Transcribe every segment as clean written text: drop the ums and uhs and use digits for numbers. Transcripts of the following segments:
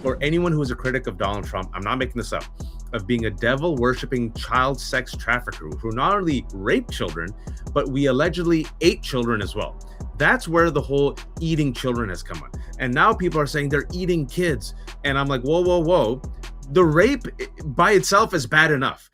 or anyone who is a critic of Donald Trump, I'm not making this up, of being a devil-worshipping child sex trafficker who not only raped children, but we allegedly ate children as well. That's where the whole eating children has come on. And now people are saying they're eating kids. And I'm like, whoa, whoa, whoa. The rape by itself is bad enough.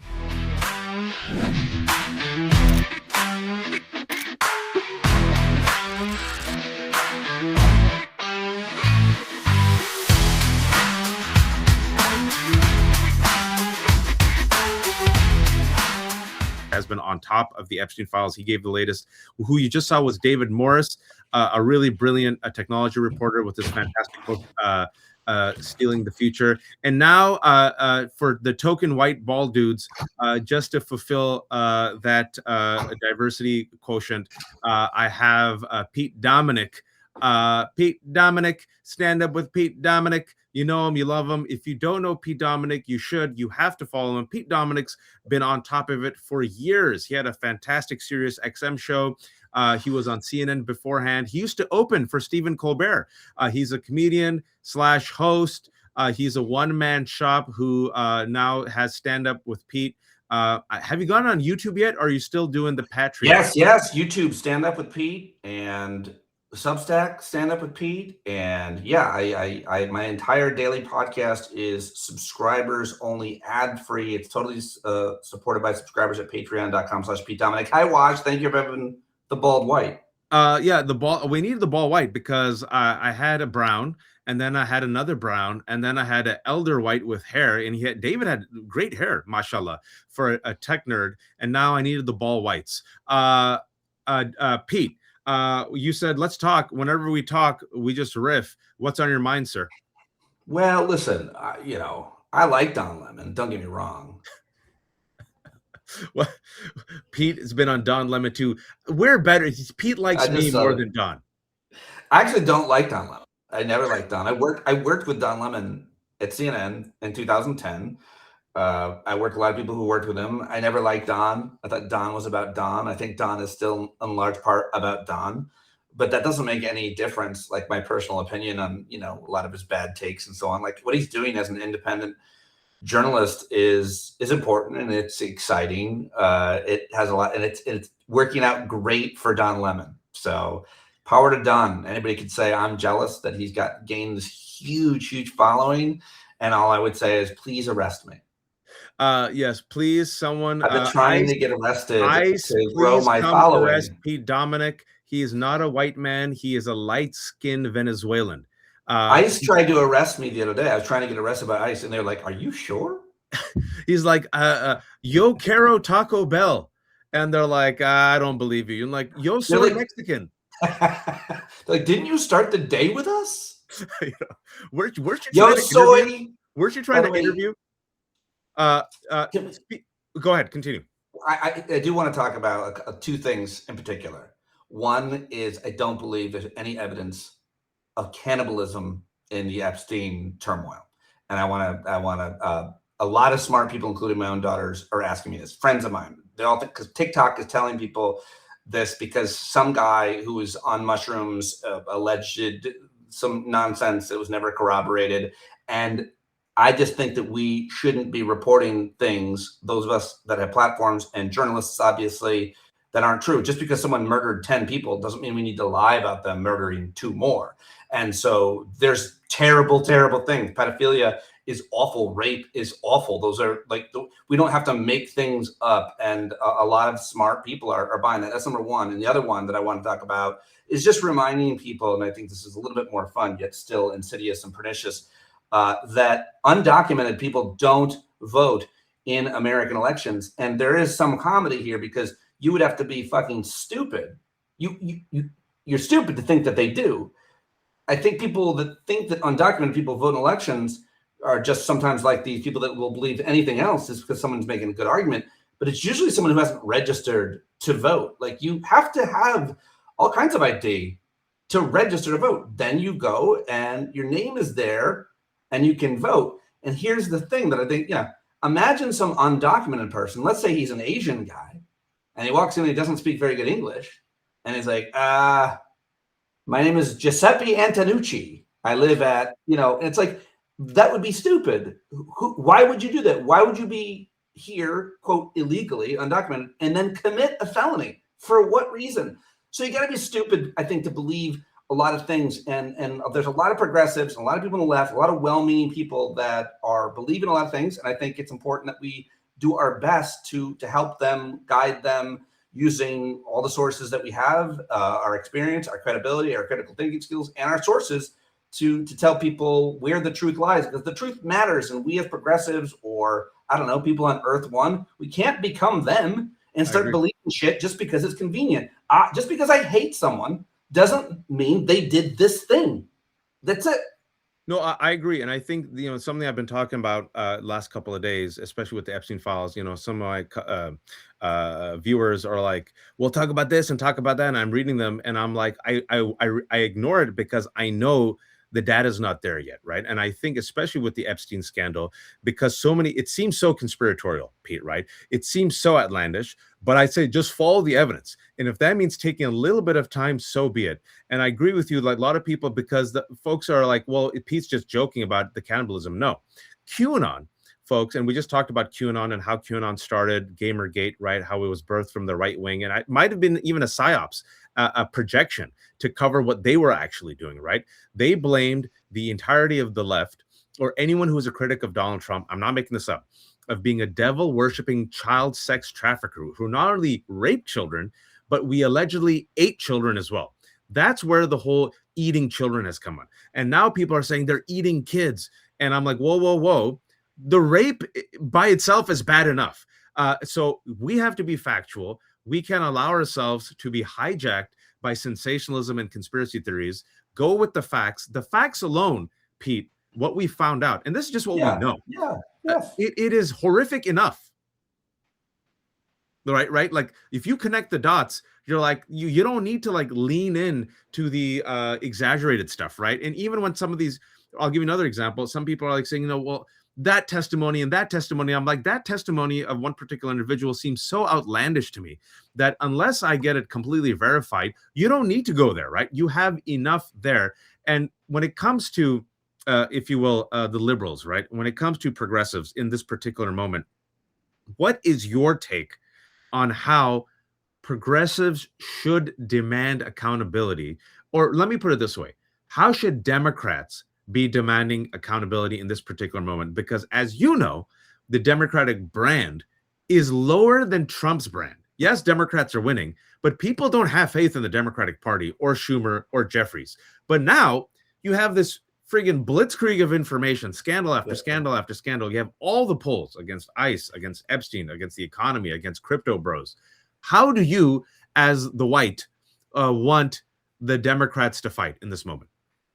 Has been on top of the Epstein files. He gave the latest. Who you just saw was David Morris, a really brilliant technology reporter with this fantastic book, Stealing the Future. And now for the token white bald dudes, just to fulfill that diversity quotient, I have Pete Dominick. Pete Dominick, stand up with Pete Dominick. You know him, you love him. If you don't know Pete Dominick, you should. You have to follow him. Pete Dominick's been on top of it for years. He had a fantastic Sirius XM show. He was on CNN beforehand. He used to open for Stephen Colbert. He's a comedian / host. He's a one-man shop who now has stand-up with Pete. Have you gone on YouTube yet, or are you still doing the Patreon? Yes. YouTube, Stand Up with Pete, and Substack, Stand Up with Pete. And yeah, I my entire daily podcast is subscribers only, ad-free. It's totally supported by subscribers at patreon.com/Pete Dominick. Hi, Waj. Thank you for having the bald white. Yeah, the ball. We needed the ball white because I had a brown, and then I had another brown, and then I had an elder white with hair, and David had great hair, mashallah, for a tech nerd, and now I needed the ball whites. Pete, you said let's talk. Whenever we talk, we just riff. What's on your mind, sir? Well, listen, I like Don Lemon. Don't get me wrong. Well, Pete has been on Don Lemon too. We're better. Pete likes me more than Don. I actually don't like Don Lemon. I never liked Don. I worked with Don Lemon at CNN in 2010. I worked with a lot of people who worked with him. I never liked Don. I thought Don was about Don. I think Don is still in large part about Don, but that doesn't make any difference. Like my personal opinion on, a lot of his bad takes and so on. Like what he's doing as an independent journalist is important, and it's exciting. It has a lot, and it's working out great for Don Lemon. So power to Don. Anybody could say I'm jealous that he's gained this huge following, and all I would say is please arrest me. Yes, please, someone. I've been trying to get arrested to grow my following. Arrest Pete Dominick. He is not a white man. He is a light-skinned Venezuelan. ICE tried to arrest me the other day. I was trying to get arrested by ICE, and they're like, "Are you sure?" He's like, "Yo quiero Taco Bell," and they're like, "I don't believe you." You're like, "Yo soy Mexican." Like, didn't you start the day with us? Where's you Yo soy? Where's you trying to interview? Go ahead, continue. I do want to talk about two things in particular. One is I don't believe there's any evidence of cannibalism in the Epstein turmoil, and I want to. A lot of smart people, including my own daughters, are asking me this. Friends of mine, they all think because TikTok is telling people this because some guy who was on mushrooms alleged some nonsense that was never corroborated, and I just think that we shouldn't be reporting things, those of us that have platforms and journalists, obviously, that aren't true. Just because someone murdered 10 people doesn't mean we need to lie about them murdering 2 more. And so there's terrible things. Pedophilia is awful. Rape is awful. Those are we don't have to make things up. And a lot of smart people are buying that. That's number one. And the other one that I want to talk about is just reminding people, and I think this is a little bit more fun, yet still insidious and pernicious, that undocumented people don't vote in American elections. And there is some comedy here because you would have to be fucking stupid. You're stupid to think that they do. I think people that think that undocumented people vote in elections are just sometimes like these people that will believe anything else is because someone's making a good argument. But it's usually someone who hasn't registered to vote. Like you have to have all kinds of ID to register to vote. Then you go and your name is there and you can vote. And here's the thing that I think, imagine some undocumented person. Let's say he's an Asian guy and he walks in and he doesn't speak very good English. And he's like, my name is Giuseppe Antonucci. I live at, and it's like, That would be stupid. Why would you do that? Why would you be here, quote, illegally, undocumented, and then commit a felony? For what reason? So you got to be stupid, I think, to believe a lot of things. And there's a lot of progressives, and a lot of people on the left, a lot of well-meaning people that are believing a lot of things. And I think it's important that we do our best to help them, guide them, using all the sources that we have, our experience, our credibility, our critical thinking skills, and our sources to tell people where the truth lies, because the truth matters. And we as progressives, or I don't know, people on Earth One, we can't become them and start believing shit just because it's convenient. Just because I hate someone doesn't mean they did this thing. That's it. No, I agree, and I think something I've been talking about last couple of days, especially with the Epstein files. Some of my viewers are like, "We'll talk about this and talk about that," and I'm reading them, and I'm like, I ignore it because I know the data is not there yet, right? And I think especially with the Epstein scandal, because it seems so conspiratorial, Pete, right? It seems so outlandish, but I say just follow the evidence. And if that means taking a little bit of time, so be it. And I agree with you, like a lot of people, because the folks are like, well, Pete's just joking about the cannibalism. No, QAnon, folks, and we just talked about QAnon and how QAnon started, Gamergate, right? How it was birthed from the right wing. And it might have been even a psyops, a projection to cover what they were actually doing, right? They blamed the entirety of the left, or anyone who was a critic of Donald Trump, I'm not making this up, of being a devil-worshipping child sex trafficker who not only raped children, but we allegedly ate children as well. That's where the whole eating children has come on. And now people are saying they're eating kids. And I'm like, whoa, whoa, whoa. The rape by itself is bad enough. So we have to be factual. We can't allow ourselves to be hijacked by sensationalism and conspiracy theories. Go with the facts. The facts alone, Pete, what we found out, and this is just what we know. It is horrific enough. Right? Like if you connect the dots, you're like, you don't need to like lean in to the exaggerated stuff, right? And even when some of these, I'll give you another example. Some people are like saying, well, that testimony and that testimony, I'm like, that testimony of one particular individual seems so outlandish to me that unless I get it completely verified, you don't need to go there, right? You have enough there. And when it comes to, if you will, the liberals, right? When it comes to progressives in this particular moment, what is your take on how progressives should demand accountability? Or let me put it this way. How should Democrats be demanding accountability in this particular moment? Because as you know, the Democratic brand is lower than Trump's brand. Yes, Democrats are winning, but people don't have faith in the Democratic Party or Schumer or Jeffries. But now you have this friggin' blitzkrieg of information, scandal after scandal after scandal. You have all the polls against ICE, against Epstein, against the economy, against crypto bros. How do you, as the white, want the Democrats to fight in this moment?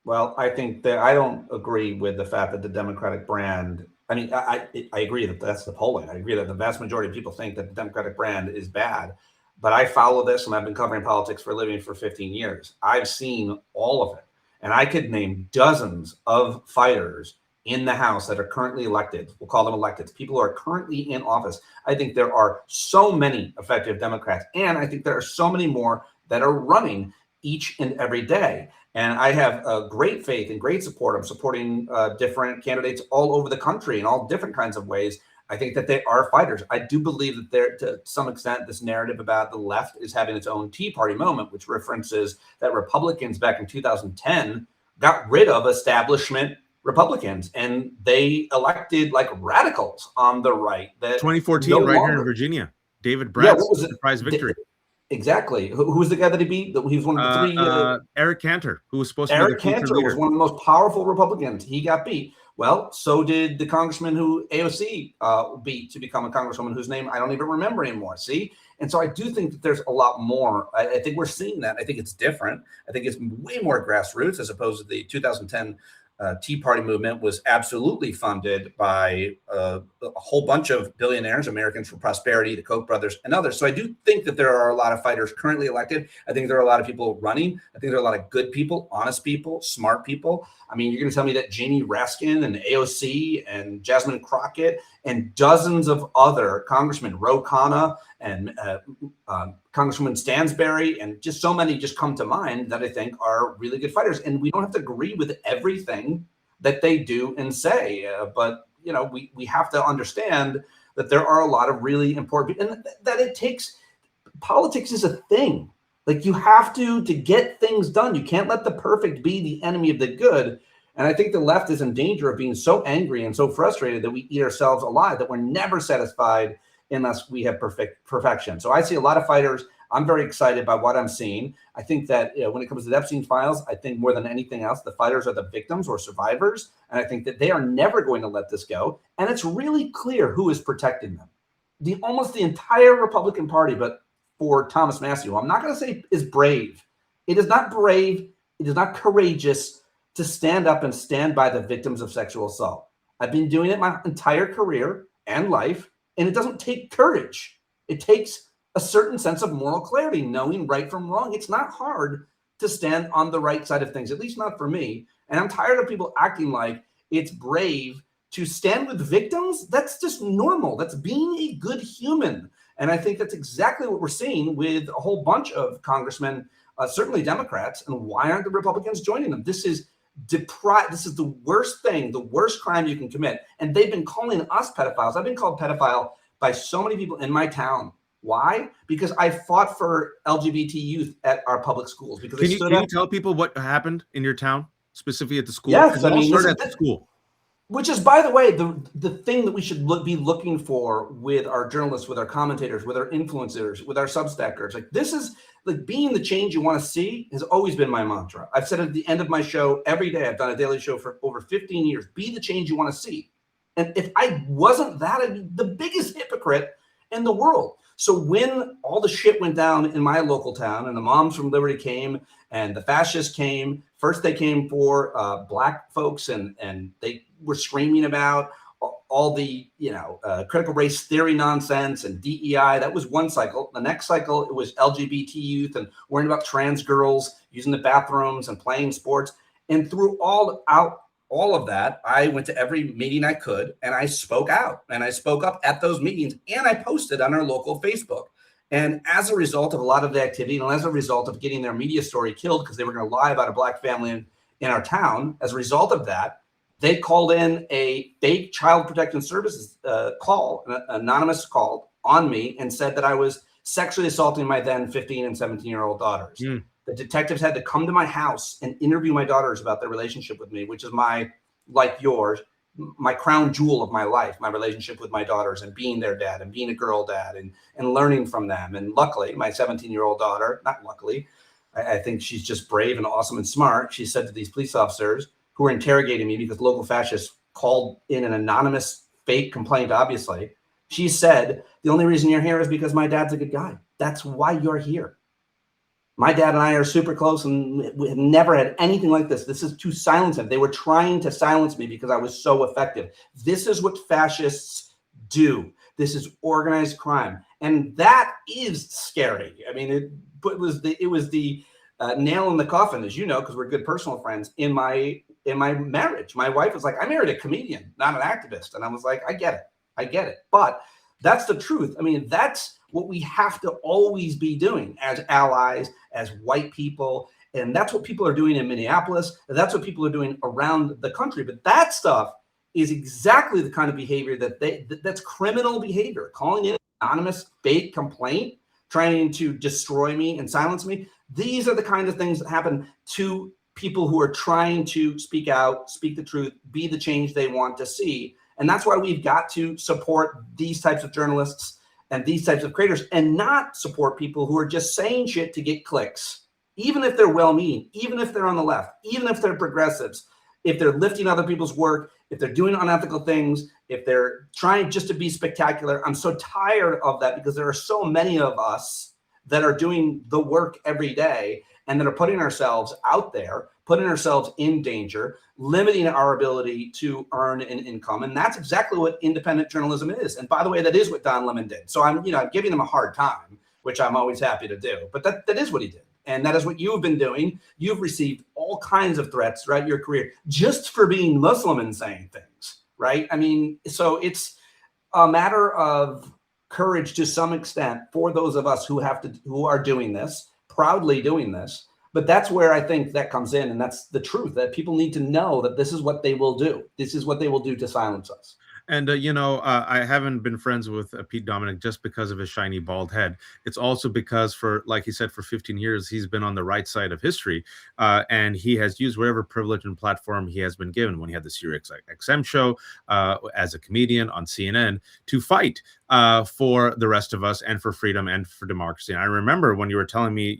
Well, I think that I don't agree with the fact that the Democratic brand, I mean, I agree that that's the polling. I agree that the vast majority of people think that the Democratic brand is bad. But I follow this, and I've been covering politics for a living for 15 years. I've seen all of it. And I could name dozens of fighters in the House that are currently elected. We'll call them electeds. People who are currently in office. I think there are so many effective Democrats. And I think there are so many more that are running each and every day. And I have great faith and great support. I'm supporting different candidates all over the country in all different kinds of ways. I think that they are fighters. I do believe that there, to some extent, this narrative about the left is having its own Tea Party moment, which references that Republicans back in 2010 got rid of establishment Republicans, and they elected like radicals on the right. That 2014, no right here in Virginia, David Bratt's surprise victory. Exactly. Who was the guy that he beat? He was one of the three. Eric Cantor, who was supposed to be the future leader. Eric Cantor was one of the most powerful Republicans. He got beat. Well, so did the congressman who AOC beat to become a congresswoman whose name I don't even remember anymore. See? And so I do think that there's a lot more. I think we're seeing that. I think it's different. I think it's way more grassroots as opposed to the 2010 Tea Party movement was absolutely funded by a whole bunch of billionaires, Americans for Prosperity, the Koch brothers, and others. So I do think that there are a lot of fighters currently elected. I think there are a lot of people running. I think there are a lot of good people, honest people, smart people. I mean, you're going to tell me that Jamie Raskin and AOC and Jasmine Crockett and dozens of other congressmen, Ro Khanna and Congresswoman Stansberry, and just so many just come to mind that I think are really good fighters. And we don't have to agree with everything that they do and say. But, you know, we have to understand that there are a lot of really important, and that it takes, politics is a thing. Like, you have to get things done. You can't let the perfect be the enemy of the good. And I think the left is in danger of being so angry and so frustrated that we eat ourselves alive, that we're never satisfied unless we have perfection. So I see a lot of fighters. I'm very excited by what I'm seeing. I think that, you know, when it comes to the Epstein files, I think more than anything else, the fighters are the victims or survivors. And I think that they are never going to let this go. And it's really clear who is protecting them. Almost the entire Republican Party, but for Thomas Massie, I'm not going to say is brave. It is not brave. It is not courageous to stand up and stand by the victims of sexual assault. I've been doing it my entire career and life, and it doesn't take courage. It takes a certain sense of moral clarity, knowing right from wrong. It's not hard to stand on the right side of things, at least not for me. And I'm tired of people acting like it's brave to stand with victims. That's just normal. That's being a good human. And I think that's exactly what we're seeing with a whole bunch of congressmen, certainly Democrats. And why aren't the Republicans joining them? This is this is the worst thing, the worst crime you can commit. And they've been calling us pedophiles. I've been called pedophile by so many people in my town. Why? Because I fought for LGBT youth at our public schools. Because can you tell people what happened in your town, specifically at the school? Yes, I mean, at the school. Which is, by the way, the thing that we should be looking for with our journalists, with our commentators, with our influencers, with our Substackers. Like, this is like being the change you want to see has always been my mantra. I've said it at the end of my show every day. I've done a daily show for over 15 years. Be the change you want to see. And if I wasn't that, I'd be the biggest hypocrite in the world. So when all the shit went down in my local town and the Moms from Liberty came and the fascists came, first they came for black folks and they were screaming about all the, you know, critical race theory nonsense and DEI. That was one cycle. The next cycle, it was LGBT youth and worrying about trans girls using the bathrooms and playing sports. And through all of that, I went to every meeting I could and I spoke out and I spoke up at those meetings and I posted on our local Facebook. And as a result of a lot of the activity and as a result of getting their media story killed because they were going to lie about a black family in our town, as a result of that, they called in a fake child protection services call, an anonymous call on me, and said that I was sexually assaulting my then 15 and 17-year-old daughters. Mm. The detectives had to come to my house and interview my daughters about their relationship with me, which is my, like yours, my crown jewel of my life, my relationship with my daughters and being their dad and being a girl dad and learning from them. And luckily, my 17-year-old daughter, not luckily, I think she's just brave and awesome and smart. She said to these police officers who were interrogating me because local fascists called in an anonymous fake complaint, obviously, she said, the only reason you're here is because my dad's a good guy. That's why you're here. My dad and I are super close and we have never had anything like this. This is to silence him. They were trying to silence me because I was so effective. This is what fascists do. This is organized crime. And that is scary. I mean, it was the nail in the coffin, as you know, because we're good personal friends, in my marriage. My wife was like, I married a comedian, not an activist. And I was like, I get it. But that's the truth. I mean, that's what we have to always be doing as allies, as white people. And that's what people are doing in Minneapolis. And that's what people are doing around the country. But that stuff is exactly the kind of behavior that's criminal behavior. Calling in an anonymous fake complaint, trying to destroy me and silence me. These are the kind of things that happen to people who are trying to speak out, speak the truth, be the change they want to see. And that's why we've got to support these types of journalists and these types of creators and not support people who are just saying shit to get clicks, even if they're well-meaning, even if they're on the left, even if they're progressives, if they're lifting other people's work, if they're doing unethical things, if they're trying just to be spectacular. I'm so tired of that because there are so many of us that are doing the work every day and that are putting ourselves out there, putting ourselves in danger, limiting our ability to earn an income. And that's exactly what independent journalism is. And by the way, that is what Don Lemon did. So I'm giving him a hard time, which I'm always happy to do. But that is what he did. And that is what you've been doing. You've received all kinds of threats throughout your career just for being Muslim and saying things, right? I mean, so it's a matter of courage to some extent for those of us who are doing this, proudly doing this. But that's where I think that comes in, and that's the truth, that people need to know that this is what they will do. This is what they will do to silence us. And I haven't been friends with Pete Dominick just because of his shiny bald head. It's also because, for like he said, for 15 years he's been on the right side of history, and he has used whatever privilege and platform he has been given. When he had the Sirius XM show as a comedian on CNN to fight for the rest of us and for freedom and for democracy. And I remember when you were telling me,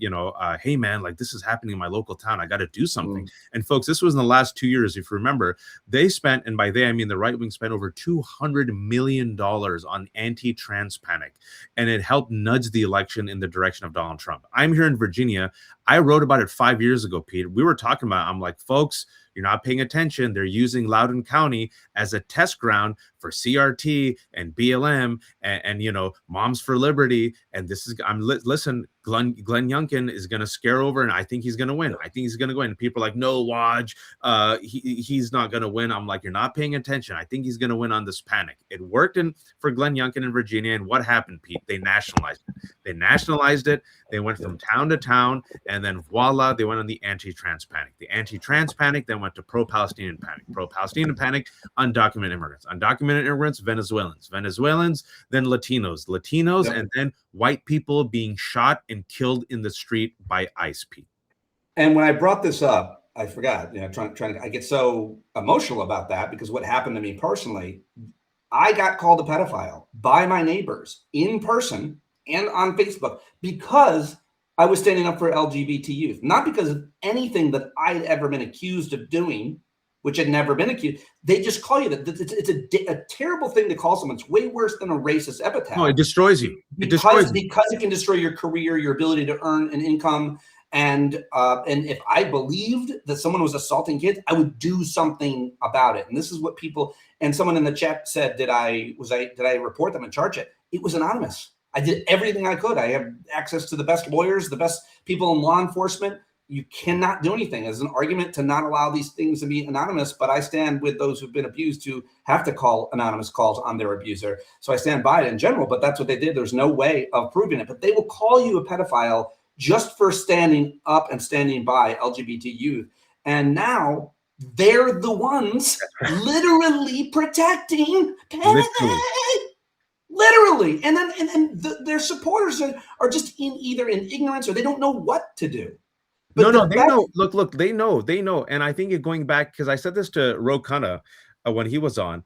hey man, like this is happening in my local town, I got to do something. And folks, this was in the last 2 years. If you remember, they spent, and by they I mean the right wing spent, over $200 million on anti-trans panic, and it helped nudge the election in the direction of Donald Trump. I'm here in Virginia. I wrote about it 5 years ago, Pete. We were talking about it. I'm like, folks, you're not paying attention. They're using Loudoun County as a test ground for CRT and BLM and Moms for Liberty. And this is, listen, Glenn Youngkin is going to scare over, and I think he's going to win. I think he's going to win. And people are like, no, Waj, he's not going to win. I'm like, you're not paying attention. I think he's going to win on this panic. It worked for Glenn Youngkin in Virginia. And what happened, Pete? They nationalized it. They went from town to town, and then voila, they went on the anti-trans panic. The anti-trans panic then went to pro-Palestinian panic. Pro-Palestinian panic, undocumented immigrants. Undocumented immigrants, Venezuelans, then Latinos, Yep. and then white people being shot and killed in the street by ICE, Pete. And when I brought this up, I forgot, I get so emotional about that because what happened to me personally, I got called a pedophile by my neighbors in person and on Facebook because I was standing up for LGBT youth, not because of anything that I'd ever been accused of doing, which had never been accused. They just call you that. It's a terrible thing to call someone. It's way worse than a racist epithet. No, it destroys you. Because it can destroy your career, your ability to earn an income. And if I believed that someone was assaulting kids, I would do something about it. And this is what people, and someone in the chat said, did I report them and charge it? It was anonymous. I did everything I could. I have access to the best lawyers, the best people in law enforcement. You cannot do anything as an argument to not allow these things to be anonymous. But I stand with those who've been abused who have to call anonymous calls on their abuser. So I stand by it in general, but that's what they did. There's no way of proving it, but they will call you a pedophile just for standing up and standing by LGBT youth. And now they're the ones literally protecting literally. And then their supporters are just either in ignorance or they don't know what to do. But they know. Look, they know. And I think going back, because I said this to Ro Khanna when he was on,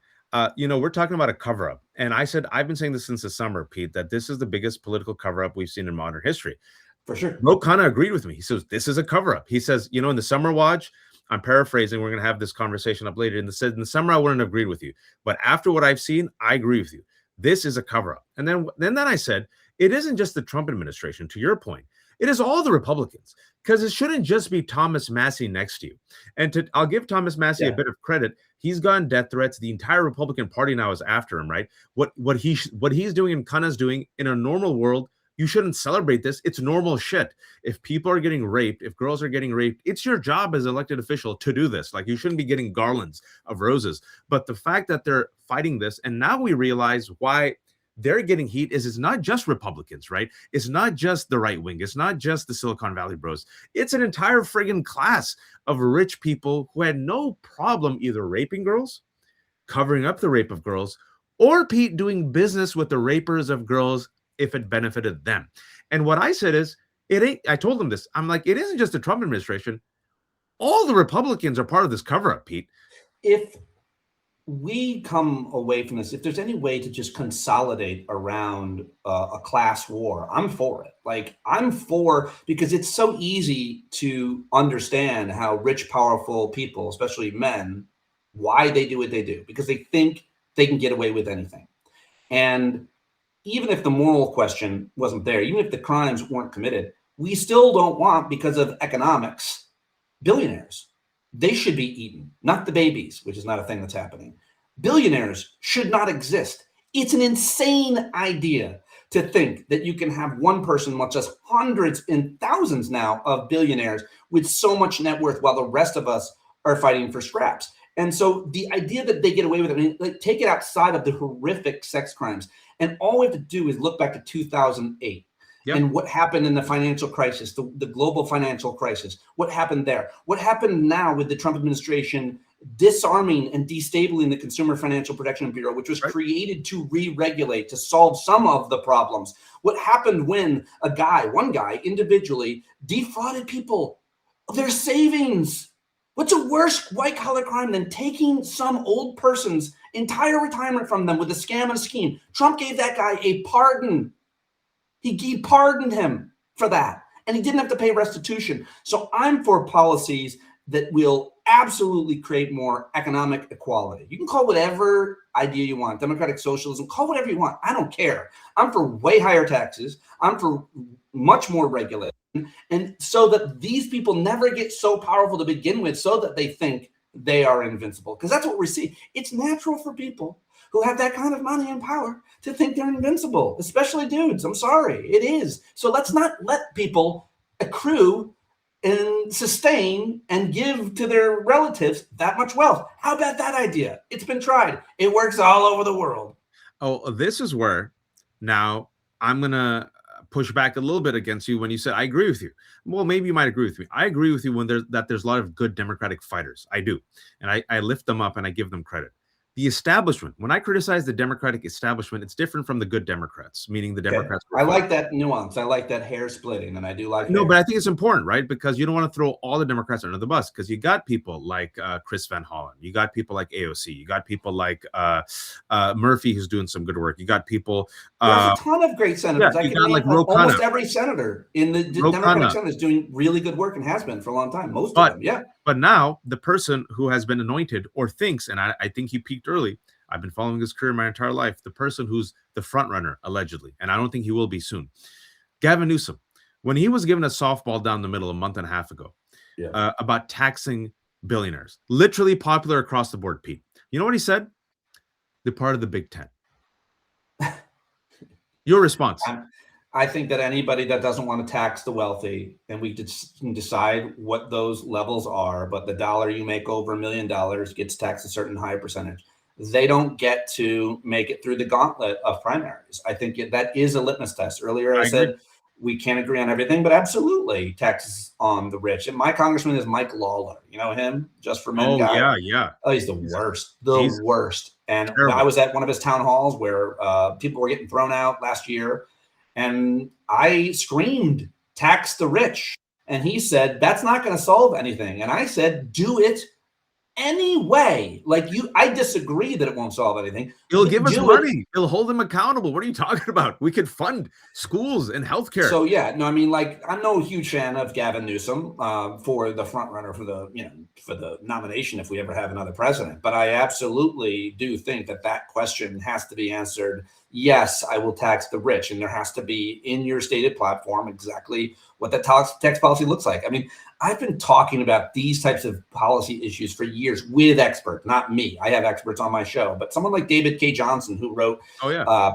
we're talking about a cover-up. And I said, I've been saying this since the summer, Pete, that this is the biggest political cover-up we've seen in modern history. For sure. Ro Khanna agreed with me. He says, this is a cover-up. He says, in the summer watch, I'm paraphrasing, we're going to have this conversation up later. In the summer, I wouldn't have agreed with you. But after what I've seen, I agree with you. This is a cover-up. And then I said, it isn't just the Trump administration, to your point. It is all the Republicans, because it shouldn't just be Thomas Massie next to you. And I'll give Thomas Massie a bit of credit. He's gotten death threats. The entire Republican Party now is after him, right? What he's doing and Khanna's doing in a normal world, you shouldn't celebrate this. It's normal shit. If people are getting raped, if girls are getting raped, it's your job as an elected official to do this. Like, you shouldn't be getting garlands of roses. But the fact that they're fighting this, and now we realize why they're getting heat, is it's not just Republicans, right? It's not just the right wing. It's not just the Silicon Valley bros. It's an entire friggin' class of rich people who had no problem either raping girls, covering up the rape of girls, or Pete doing business with the rapers of girls if it benefited them. And what I said is, I told them this. I'm like, it isn't just the Trump administration. All the Republicans are part of this cover-up, Pete. If we come away from this, if there's any way to just consolidate around a class war, I'm for it. Like, I'm for, because it's so easy to understand how rich, powerful people, especially men, why they do what they do, because they think they can get away with anything. And even if the moral question wasn't there, even if the crimes weren't committed, we still don't want, because of economics, billionaires. They should be eaten, not the babies, which is not a thing that's happening. Billionaires should not exist. It's an insane idea to think that you can have one person, much less hundreds and thousands now of billionaires with so much net worth, while the rest of us are fighting for scraps. And so the idea that they get away with it, I mean, like, take it outside of the horrific sex crimes. And all we have to do is look back to 2008. Yep. And what happened in the financial crisis, the global financial crisis, what happened there? What happened now with the Trump administration disarming and destabling the Consumer Financial Protection Bureau, which was created to re-regulate, to solve some of the problems? What happened when one guy individually defrauded people of their savings? What's a worse white-collar crime than taking some old person's entire retirement from them with a scam and a scheme? Trump gave that guy a pardon. He pardoned him for that, and he didn't have to pay restitution. So I'm for policies that will absolutely create more economic equality. You can call whatever idea you want, democratic socialism, call whatever you want. I don't care. I'm for way higher taxes. I'm for much more regulation. And so that these people never get so powerful to begin with, so that they think they are invincible. Because that's what we see. It's natural for people who have that kind of money and power to think they're invincible, especially dudes. I'm sorry, it is. So let's not let people accrue and sustain and give to their relatives that much wealth. How about that idea? It's been tried. It works all over the world. Oh, this is where now I'm going to push back a little bit against you when you said, I agree with you. Well, maybe you might agree with me. I agree with you when there's a lot of good Democratic fighters. I do. And I lift them up and I give them credit. The establishment, when I criticize the Democratic establishment, it's different from the good Democrats, meaning the Democrats. I like that nuance. I like that hair splitting, and I do like No, but I think it's important, right? Because you don't want to throw all the Democrats under the bus, because you got people like Chris Van Hollen, you got people like AOC, you got people like Murphy, who's doing some good work. You got people. There's a ton of great senators. Yeah, I can name almost every senator in the Democratic Senate is doing really good work and has been for a long time. Most of them, yeah. But now the person who has been anointed or thinks, and I think he peaked early. I've been following his career my entire life. The person who's the front runner, allegedly, and I don't think he will be soon, Gavin Newsom, when he was given a softball down the middle a month and a half ago about taxing billionaires, literally popular across the board, Pete. You know what he said? They're part of the Big Ten. Your response? I think that anybody that doesn't want to tax the wealthy, and we can decide what those levels are, but the dollar you make over $1 million gets taxed a certain high percentage. They don't get to make it through the gauntlet of primaries. I think that is a litmus test. Earlier, I said we can't agree on everything, but absolutely taxes on the rich. And my congressman is Mike Lawler. You know him? Just for Men guy. Yeah. Oh, he's the worst. The worst. And I was at one of his town halls where people were getting thrown out last year, and I screamed, "Tax the rich." And he said, "That's not going to solve anything." And I said, "Do it anyway." I disagree that it won't solve anything. He'll give us money. He'll hold them accountable. What are you talking about? We could fund schools and healthcare. So I'm no huge fan of Gavin Newsom for the front runner for the nomination if we ever have another president. But I absolutely do think that question has to be answered. Yes, I will tax the rich, and there has to be in your stated platform exactly what that tax policy looks like. I mean, I've been talking about these types of policy issues for years with experts, not me. I have experts on my show, but someone like David K. Johnson, who wrote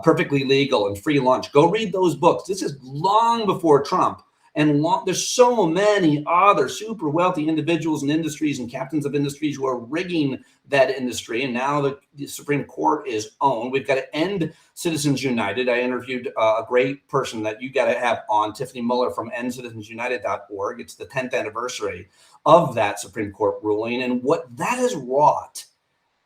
Perfectly Legal and Free Lunch. Go read those books. This is long before Trump. And there's so many other super wealthy individuals and industries and captains of industries who are rigging that industry. And now the Supreme Court is owned. We've got to end Citizens United. I interviewed a great person that you got to have on, Tiffany Muller from endcitizensunited.org. It's the 10th anniversary of that Supreme Court ruling. And what that has wrought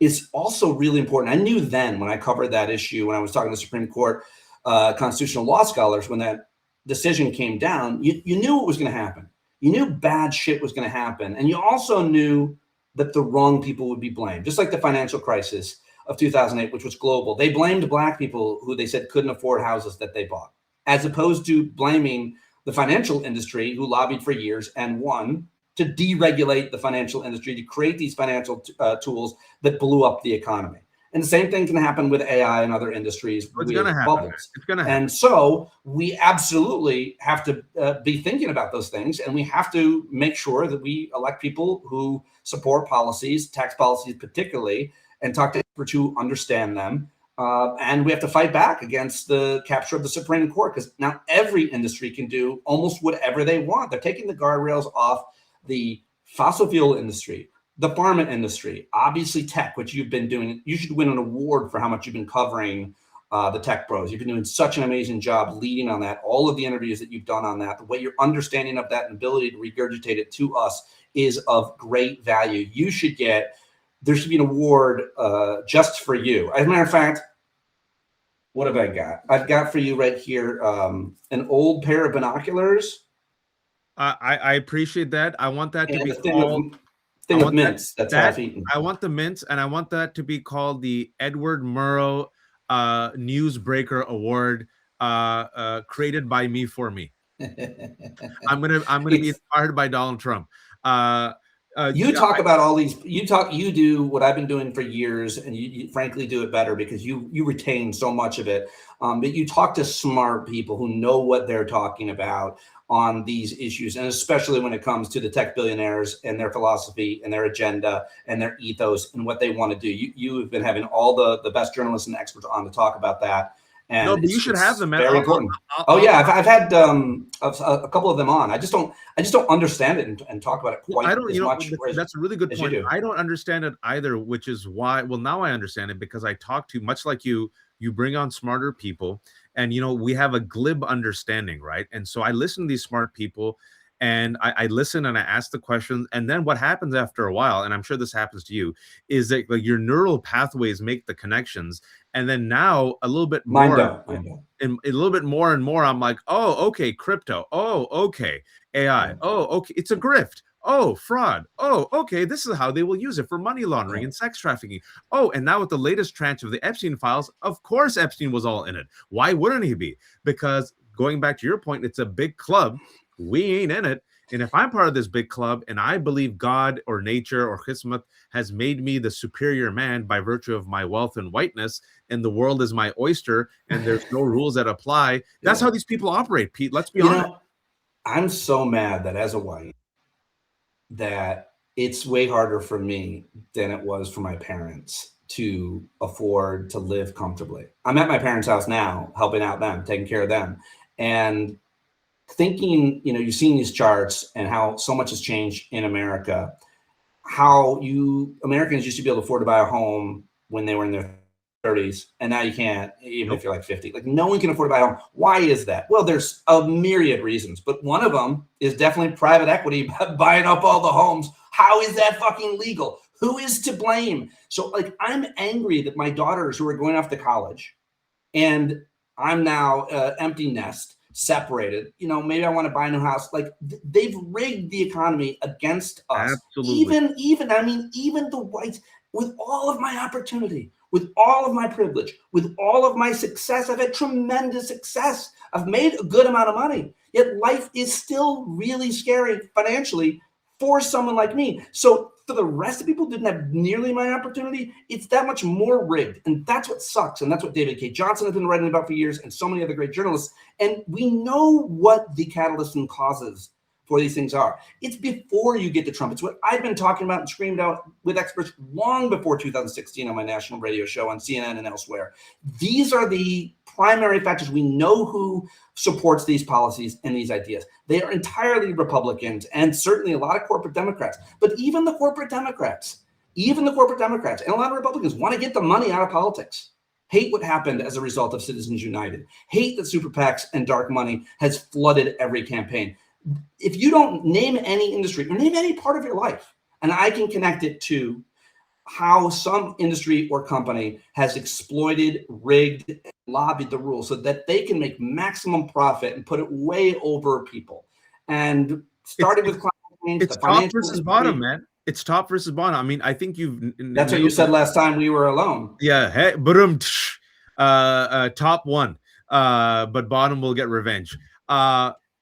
is also really important. I knew then when I covered that issue, when I was talking to the Supreme Court constitutional law scholars, when that decision came down, you knew what was going to happen. You knew bad shit was going to happen. And you also knew that the wrong people would be blamed. Just like the financial crisis of 2008, which was global. They blamed Black people who they said couldn't afford houses that they bought, as opposed to blaming the financial industry, who lobbied for years and won to deregulate the financial industry, to create these financial tools that blew up the economy. And the same thing can happen with AI and other industries. It's going to happen. It's going to happen. And so we absolutely have to be thinking about those things. And we have to make sure that we elect people who support policies, tax policies particularly, and talk to experts who understand them. And we have to fight back against the capture of the Supreme Court, because now every industry can do almost whatever they want. They're taking the guardrails off the fossil fuel industry, the pharma industry, obviously tech, which you've been doing. You should win an award for how much you've been covering the Tech Bros. You've been doing such an amazing job leading on that. All of the interviews that you've done on that, the way your understanding of that and ability to regurgitate it to us is of great value. There should be an award just for you. As a matter of fact, what have I got? I've got for you right here an old pair of binoculars. I appreciate that. I want that to be called thing of mints. That's half eaten. I want the mints, and I want that to be called the Edward Murrow Newsbreaker Award, created by me for me. I'm gonna be inspired by Donald Trump. You talk about all these. You do what I've been doing for years, and you frankly do it better because you retain so much of it. But you talk to smart people who know what they're talking about on these issues, and especially when it comes to the tech billionaires and their philosophy and their agenda and their ethos and what they want to do. You have been having all the best journalists and experts on to talk about that. And no, but you should have them, man. Very important. I've had a couple of them on. I just don't understand it and talk about it quite as much. That's a really good point. I don't understand it either, which is why. Well, now I understand it because I talk to, much like you bring on smarter people, and we have a glib understanding, right? And so I listen to these smart people, and I listen and I ask the questions, and then what happens after a while, and I'm sure this happens to you, is that like your neural pathways make the connections, and then now a little bit more, and a little bit more and more, I'm like, oh, okay, crypto, oh, okay, AI, oh, okay, it's a grift. Oh, fraud. Oh, okay. This is how they will use it for money laundering and sex trafficking. Oh, and now with the latest tranche of the Epstein files, of course Epstein was all in it. Why wouldn't he be? Because going back to your point, it's a big club. We ain't in it. And if I'm part of this big club and I believe God or nature or Kismet has made me the superior man by virtue of my wealth and whiteness, and the world is my oyster and there's no rules that apply, that's how these people operate, Pete. Let's be honest. I'm so mad that as a white, that it's way harder for me than it was for my parents to afford to live comfortably. I'm at my parents' house now, helping out them, taking care of them, and thinking, you've seen these charts and how so much has changed in America, how Americans used to be able to afford to buy a home when they were in their 30s, and now you can't, even if you're like 50. Like, no one can afford to buy a home. Why is that? Well, there's a myriad reasons, but one of them is definitely private equity buying up all the homes. How is that fucking legal? Who is to blame? So, like, I'm angry that my daughters who are going off to college, and I'm now empty nest, separated, maybe I want to buy a new house. Like, they've rigged the economy against us. Absolutely. Even the whites, with all of my opportunity, with all of my privilege, with all of my success. I've had tremendous success. I've made a good amount of money, yet life is still really scary financially for someone like me. So for the rest of people who didn't have nearly my opportunity, it's that much more rigged. And that's what sucks. And that's what David K. Johnson has been writing about for years, and so many other great journalists. And we know what the catalysts and causes for these things are. It's before you get to Trump. It's what I've been talking about and screamed out with experts long before 2016 on my national radio show on CNN and elsewhere. These are the primary factors. We know who supports these policies and these ideas. They are entirely Republicans and certainly a lot of corporate Democrats. But even the corporate Democrats and a lot of Republicans want to get the money out of politics. Hate what happened as a result of Citizens United. Hate that super PACs and dark money has flooded every campaign. If you don't name any industry or name any part of your life, and I can connect it to how some industry or company has exploited, rigged, and lobbied the rules so that they can make maximum profit and put it way over people. And starting with climate change, it's top versus bottom, man. It's top versus bottom. I mean, I think that's what you said last time we were alone. Yeah. Hey, top one, but bottom will get revenge.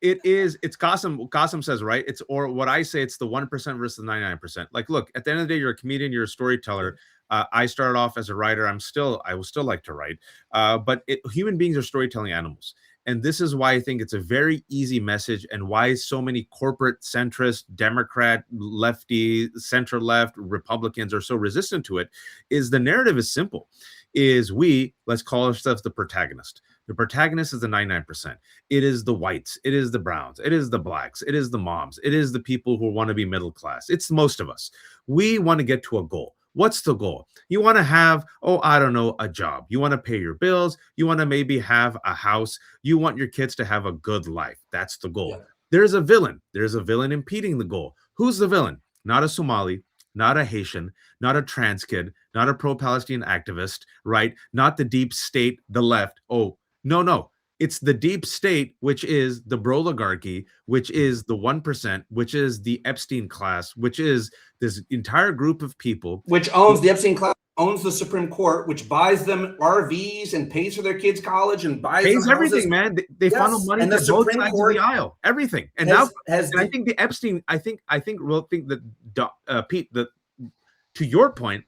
It's Qasim says, right? Or what I say, it's the 1% versus the 99%. Like, look, at the end of the day, you're a comedian, you're a storyteller. I started off as a writer. I will still like to write. But human beings are storytelling animals. And this is why I think it's a very easy message, and why so many corporate centrist, Democrat, lefty, center left Republicans are so resistant to it. Is the narrative is simple. Let's call ourselves the protagonist. The protagonist is the 99%. It is the whites. It is the browns. It is the blacks. It is the moms. It is the people who want to be middle class. It's most of us. We want to get to a goal. What's the goal? You want to have, oh, I don't know, a job. You want to pay your bills. You want to maybe have a house. You want your kids to have a good life. That's the goal. Yeah. There's a villain. There's a villain impeding the goal. Who's the villain? Not a Somali, not a Haitian, not a trans kid, not a pro-Palestinian activist, right? Not the deep state, the left. Oh, no, no. It's the deep state, which is the broligarchy, which is the 1%, which is the Epstein class, which is this entire group of people. Which owns the Epstein class, owns the Supreme Court, which buys them RVs and pays for their kids' college and buys them houses. Everything, man. They funnel money to both sides of the aisle. Everything. And I think the Epstein, I think that Pete, to your point,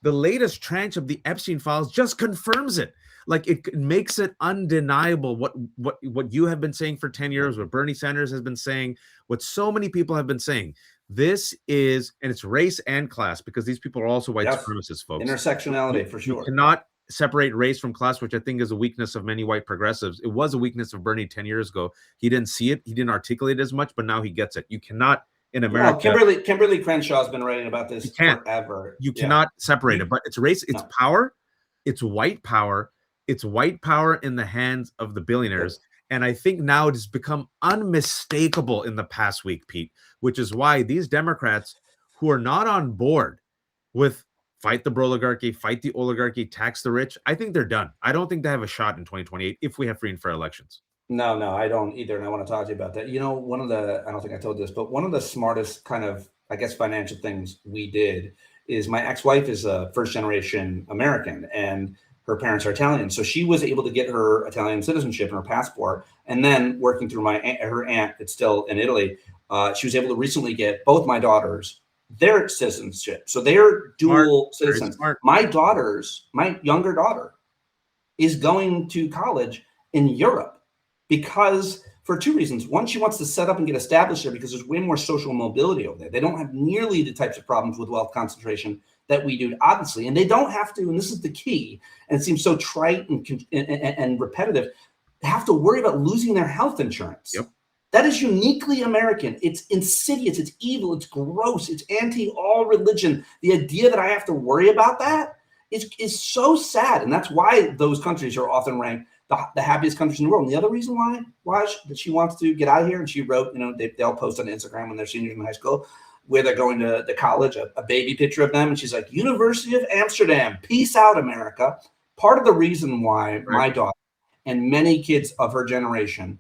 the latest tranche of the Epstein files just confirms it. Like, it makes it undeniable what you have been saying for 10 years, what Bernie Sanders has been saying, what so many people have been saying. This is, and it's race and class, because these people are also white supremacists, folks. Intersectionality, for sure. You cannot separate race from class, which I think is a weakness of many white progressives. It was a weakness of Bernie 10 years ago. He didn't see it. He didn't articulate it as much, but now he gets it. You cannot, in America. No, Kimberly Crenshaw's been writing about this forever. You cannot separate it, but it's race, it's power, it's white power. It's white power in the hands of the billionaires. And I think now it has become unmistakable in the past week, Pete, which is why these Democrats who are not on board with fight the broligarchy, fight the oligarchy, tax the rich, I think they're done. I don't think they have a shot in 2028 if we have free and fair elections. No, I don't either. And I want to talk to you about that. You know, I don't think I told this, but one of the smartest kind of, I guess, financial things we did is my ex-wife is a first generation American, and her parents are Italian. So she was able to get her Italian citizenship and her passport. And then working through her aunt, that's still in Italy, she was able to recently get both my daughters their citizenship. So they're dual citizens. My younger daughter is going to college in Europe because, for two reasons. One, she wants to set up and get established there because there's way more social mobility over there. They don't have nearly the types of problems with wealth concentration that we do, obviously, and they don't have to, and this is the key, and it seems so trite and repetitive, they have to worry about losing their health insurance. Yep. That is uniquely American. It's insidious, it's evil, it's gross, it's anti-all religion. The idea that I have to worry about that is so sad, and that's why those countries are often ranked the happiest countries in the world. And the other reason why that she wants to get out of here, and she wrote, they'll post on Instagram when they're seniors in high school, where they're going to the college, a baby picture of them. And she's like, University of Amsterdam, peace out, America. Part of the reason why my daughter and many kids of her generation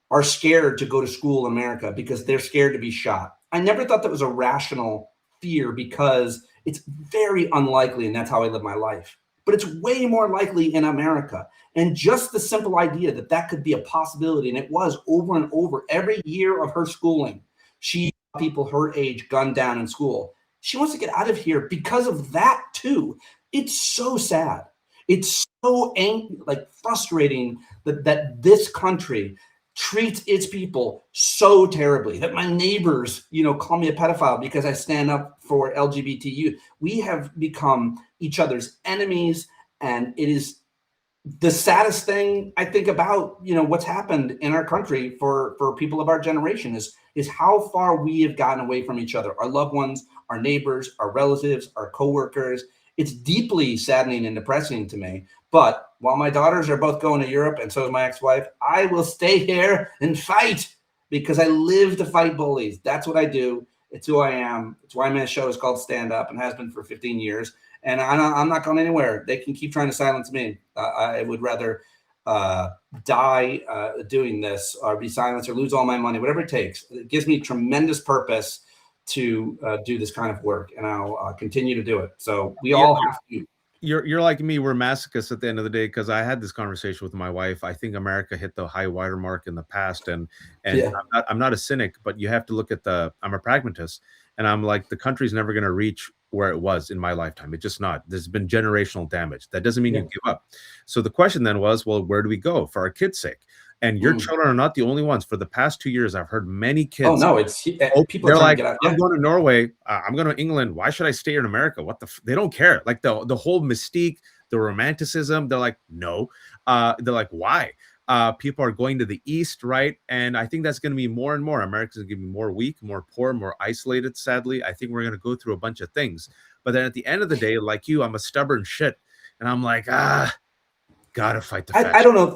are scared to go to school in America because they're scared to be shot. I never thought that was a rational fear because it's very unlikely, and that's how I live my life. But it's way more likely in America. And just the simple idea that that could be a possibility, and it was over and over every year of her schooling, she saw people her age gunned down in school. She wants to get out of here because of that too. It's so sad. It's so frustrating that this country treats its people so terribly, that my neighbors, call me a pedophile because I stand up for LGBTQ. We have become each other's enemies, and it is the saddest thing I think about, what's happened in our country for people of our generation is how far we have gotten away from each other, our loved ones, our neighbors, our relatives, our coworkers. It's deeply saddening and depressing to me. But while my daughters are both going to Europe, and so is my ex-wife, I will stay here and fight because I live to fight bullies. That's what I do. It's who I am. It's why my show is called Stand Up and has been for 15 years. And I'm not going anywhere. They can keep trying to silence me. I would rather die doing this, or be silenced, or lose all my money, whatever it takes. It gives me tremendous purpose to do this kind of work, and I'll continue to do it. So we all have to. You're like me. We're masochists at the end of the day, because I had this conversation with my wife. I think America hit the high water mark in the past, and I'm not a cynic, but you have to look at I'm a pragmatist, and I'm like, the country's never going to reach where it was in my lifetime. It's just not. There's been generational damage. That doesn't mean you give up. So the question then was, well, where do we go for our kids' sake? And your children are not the only ones. For the past 2 years, I've heard many kids. Oh no, it's people are like, to get out. I'm going to Norway. I'm going to England. Why should I stay in America? They don't care. Like the whole mystique, the romanticism. They're like, no. They're like, why? People are going to the East, right? And I think that's going to be more and more. America's going to be more weak, more poor, more isolated. Sadly, I think we're going to go through a bunch of things. But then at the end of the day, like you, I'm a stubborn shit. And I'm like, gotta fight the fat I don't know.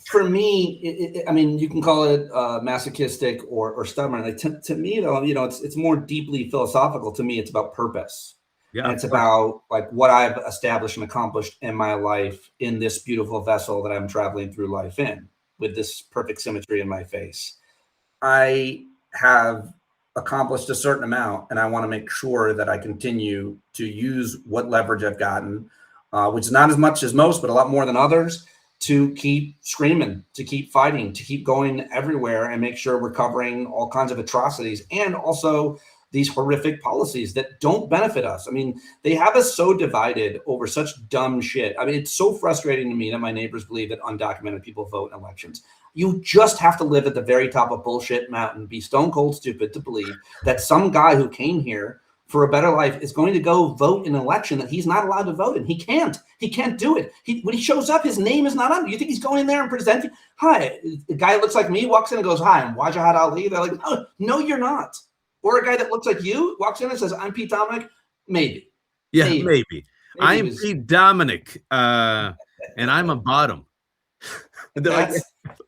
For me, I mean, you can call it masochistic or stubborn. Like to me, though, you know, it's more deeply philosophical. To me, it's about purpose. Yeah, And it's about like what I've established and accomplished in my life in this beautiful vessel that I'm traveling through life in, with this perfect symmetry in my face. I have accomplished a certain amount, and I want to make sure that I continue to use what leverage I've gotten, which is not as much as most, but a lot more than others, to keep screaming, to keep fighting, to keep going everywhere and make sure we're covering all kinds of atrocities, and also these horrific policies that don't benefit us. I mean, they have us so divided over such dumb shit. I mean, it's so frustrating to me that my neighbors believe that undocumented people vote in elections. You just have to live at the very top of bullshit mountain, be stone cold stupid to believe that some guy who came here for a better life is going to go vote in an election that he's not allowed to vote in. He can't do it. When he shows up, his name is not on it. You think he's going in there and presenting? Hi, the guy that looks like me walks in and goes, hi, I'm Wajahat Ali. They're like, no, you're not. Or a guy that looks like you walks in and says, I'm Pete Dominick. Maybe. Yeah, maybe. I'm Pete Dominick, and I'm a bottom.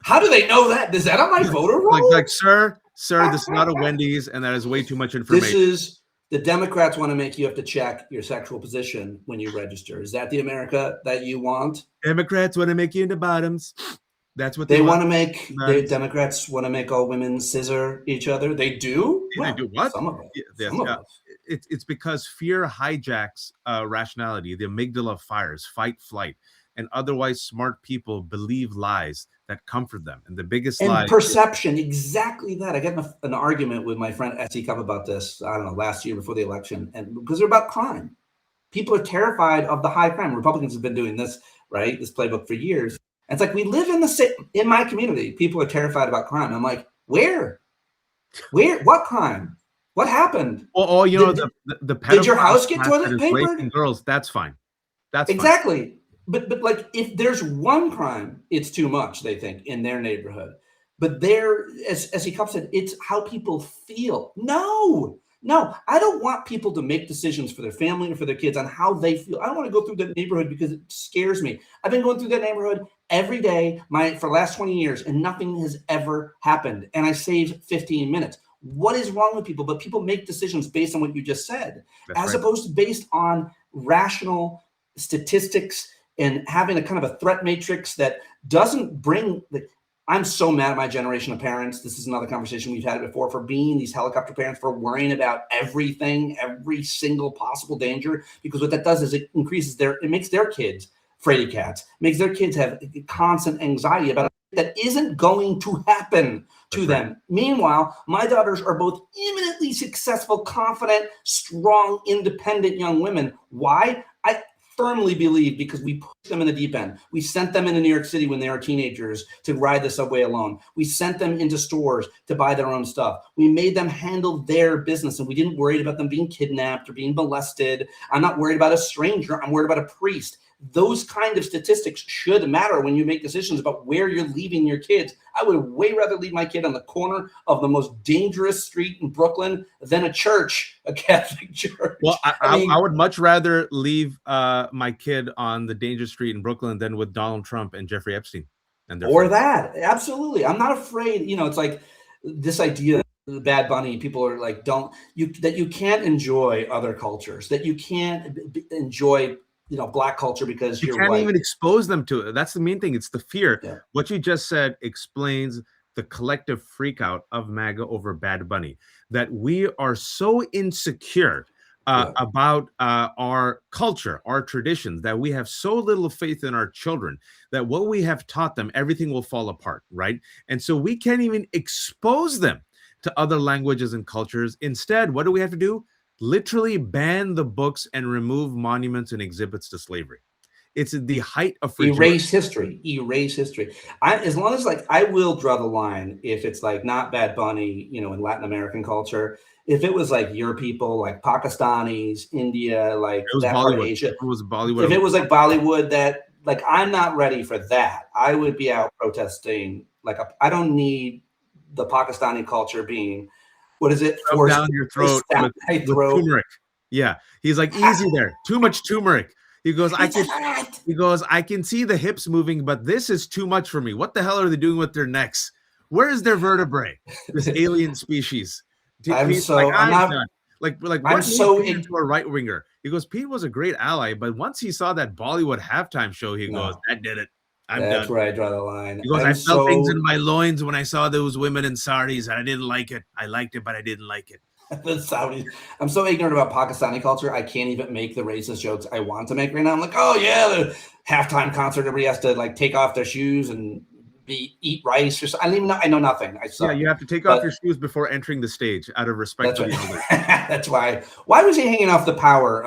How do they know that? Is that on my voter roll? Like, sir, this is not a Wendy's, and that is way too much information. This is the Democrats want to make you have to check your sexual position when you register. Is that the America that you want? Democrats want to make you into bottoms. That's what they want to make. The Democrats want to make all women scissor each other. They do. They do what? Some of it. Some of it. It's because fear hijacks rationality. The amygdala fires, fight, flight, and otherwise smart people believe lies that comfort them. And the biggest lie, perception, exactly that. I get an argument with my friend Etsy Cup about this, I don't know, last year before the election, and because they're about crime. People are terrified of the high crime. Republicans have been doing this, right? This playbook for years. And it's like, we live in my community. People are terrified about crime. I'm like, where? What crime? What happened? Well, you know, the did your house get toilet paper? Girls, that's fine. That's exactly. Fine. But like, if there's one crime, it's too much, they think, in their neighborhood. But as he said, it's how people feel. No, I don't want people to make decisions for their family or for their kids on how they feel. I don't want to go through that neighborhood because it scares me. I've been going through that neighborhood every day for the last 20 years, and nothing has ever happened. And I saved 15 minutes. What is wrong with people? But people make decisions based on what you just said, as opposed to based on rational statistics and having a kind of a threat matrix that doesn't bring I'm so mad at my generation of parents. This is another conversation we've had before, for being these helicopter parents, for worrying about everything, every single possible danger, because what that does is it makes their kids fraidy cats, makes their kids have constant anxiety about it that isn't going to happen to them. Meanwhile, my daughters are both eminently successful, confident, strong, independent young women. Why? I firmly believe because we pushed them in the deep end. We sent them into New York City when they were teenagers to ride the subway alone. We sent them into stores to buy their own stuff. We made them handle their business, and we didn't worry about them being kidnapped or being molested. I'm not worried about a stranger. I'm worried about a priest. Those kind of statistics should matter when you make decisions about where you're leaving your kids. I would way rather leave my kid on the corner of the most dangerous street in Brooklyn than a church, a Catholic church. Well, I would much rather leave my kid on the dangerous street in Brooklyn than with Donald Trump and Jeffrey Epstein. Or that. Absolutely. I'm not afraid. You know, it's like this idea, the Bad Bunny, people are like, that you can't enjoy other cultures, that you can't enjoy Black culture because you you're can't white. even expose them to it. That's the main thing. It's the fear. Yeah. What you just said explains the collective freakout of MAGA over Bad Bunny, that we are so insecure about our culture, our traditions, that we have so little faith in our children that what we have taught them, everything will fall apart, right? And so we can't even expose them to other languages and cultures. Instead, what do we have to do? Literally ban the books and remove monuments and exhibits to slavery. It's the height of erase history. As long as I will draw the line if it's not Bad Bunny, in Latin American culture. If it was your people, like Pakistanis, India, that part of Asia. It was Bollywood. If it was Bollywood, that I'm not ready for that. I would be out protesting. I don't need the Pakistani culture being, what is it? Down your throat with turmeric. Yeah, he's like, easy there, too much turmeric. He goes, I can see the hips moving, but this is too much for me. What the hell are they doing with their necks? Where is their vertebrae? This alien species. Pete's like, I'm done. Like what made Pete into a right winger? He goes, Pete was a great ally, but once he saw that Bollywood halftime show, he goes, that did it. I'm done. That's where I draw the line. He goes, I felt things in my loins when I saw those women in saris, and I didn't like it. I liked it, but I didn't like it. The Saudis. I'm so ignorant about Pakistani culture. I can't even make the racist jokes I want to make right now. I'm like, oh yeah, the halftime concert, everybody has to like take off their shoes and eat rice or something. I don't even know. I know nothing. I suck. Yeah, you have to take off your shoes before entering the stage out of respect for the elders. That's why. Why was he hanging off the power